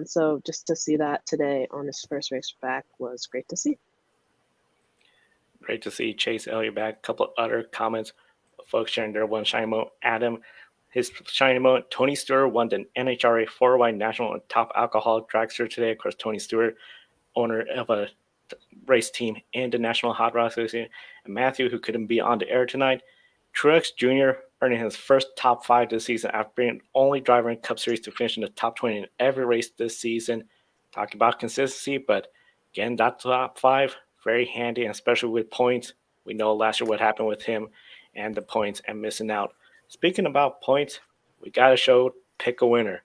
So just to see that today on his first race back was great to see. Great to see Chase Elliott back. A couple other comments, folks sharing their one shiny moment. Adam, his shiny moment. Tony Stewart won the NHRA 4-wide national and top alcohol dragster today. Of course, Tony Stewart, owner of a race team in the National Hot Rod Association. And Matthew, who couldn't be on the air tonight. Truex Jr. earning his first top 5 this season after being the only driver in Cup Series to finish in the top 20 in every race this season. Talking about consistency, but again, that top 5, very handy, and especially with points. We know last year what happened with him and the points and missing out. Speaking about points, we got to show pick a winner.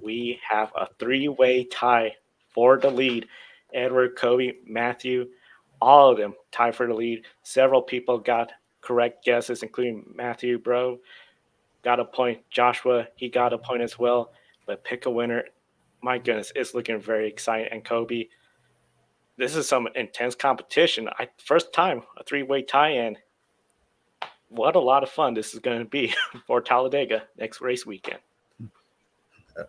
We have a 3-way tie for the lead. Edward, Kobe, Matthew, all of them tied for the lead. Several people got correct guesses, including Matthew, bro, got a point. Joshua, he got a point as well. But pick a winner. My goodness, it's looking very exciting. And Kobe, this is some intense competition. First time a 3-way tie-in. What a lot of fun this is going to be for Talladega next race weekend.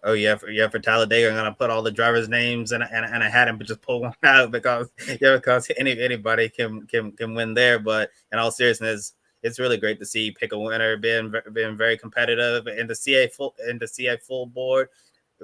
Oh yeah, for Talladega, I'm gonna put all the drivers' names and I had him just pull one out because anybody can win there. But in all seriousness, it's really great to see pick a winner being very competitive in the CA full board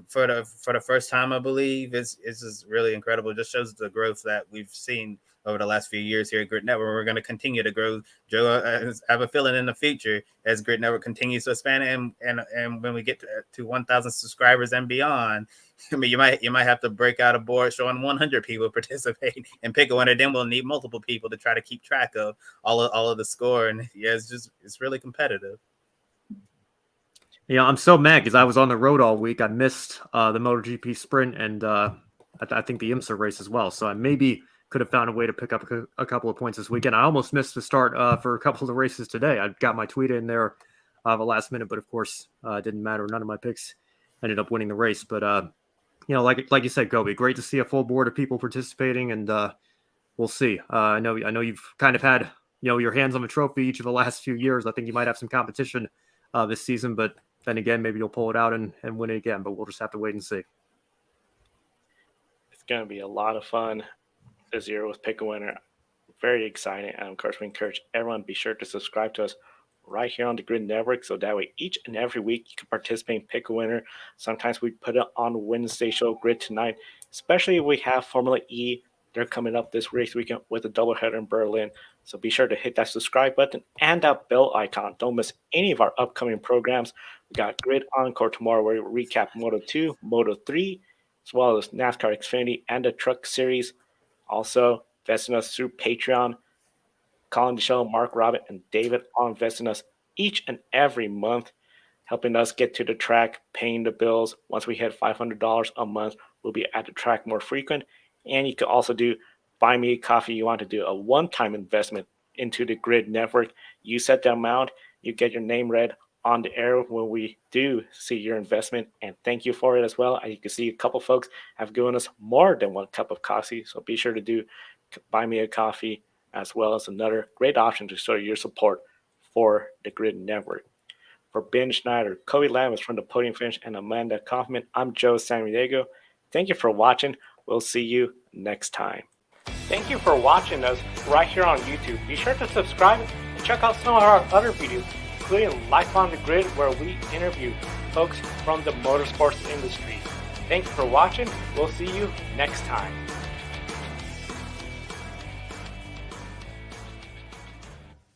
for the first time, I believe. It's just really incredible. It just shows the growth that we've seen over the last few years here at Grid Network. We're going to continue to grow. Joe, I have a feeling in the future as Grid Network continues to expand and when we get to 1,000 subscribers and beyond, I mean, you might have to break out a board showing 100 people participate and pick a winner. Then we'll need multiple people to try to keep track of all of the score. And yeah, it's really competitive. Yeah, I'm so mad because I was on the road all week. I missed the MotoGP sprint and I think the IMSA race as well. So I maybe could have found a way to pick up a couple of points this weekend. I almost missed the start for a couple of the races today. I got my tweet in there the last minute, but of course it didn't matter. None of my picks ended up winning the race. But like you said, Kobe, great to see a full board of people participating, and we'll see. I know you've kind of had your hands on the trophy each of the last few years. I think you might have some competition this season, but then again, maybe you'll pull it out and win it again. But we'll just have to wait and see. It's going to be a lot of fun this year with Pick a Winner. Very exciting. And of course, we encourage everyone, be sure to subscribe to us right here on the Grid Network. So that way, each and every week, you can participate in Pick a Winner. Sometimes we put it on Wednesday show, Grid Tonight, especially if we have Formula E. They're coming up this race weekend with a doubleheader in Berlin. So be sure to hit that subscribe button and that bell icon. Don't miss any of our upcoming programs. We got Grid Encore tomorrow where we recap Moto 2, Moto 3, as well as NASCAR Xfinity and the Truck Series. Also, investing us through Patreon. Colin DeShell, Mark Robin, and David are investing us each and every month, helping us get to the track, paying the bills. Once we hit $500 a month, we'll be at the track more frequent. And you can also do Buy Me a Coffee. You want to do a one-time investment into the Grid Network. You set the amount, you get your name read on the air when we do see your investment, and thank you for it as well. As you can see, a couple folks have given us more than one cup of coffee, so be sure to do buy me a coffee, as well as another great option to show your support for the Grid Network. For Ben Schneider, Kobe Lammers from the Podium Finish, and Amanda Kaufman, I'm Joe San Diego. Thank you for watching. We'll see you next time. Thank you for watching us right here on YouTube. Be sure to subscribe and check out some of our other videos, including Life on the Grid, where we interview folks from the motorsports industry. Thank you for watching. We'll see you next time.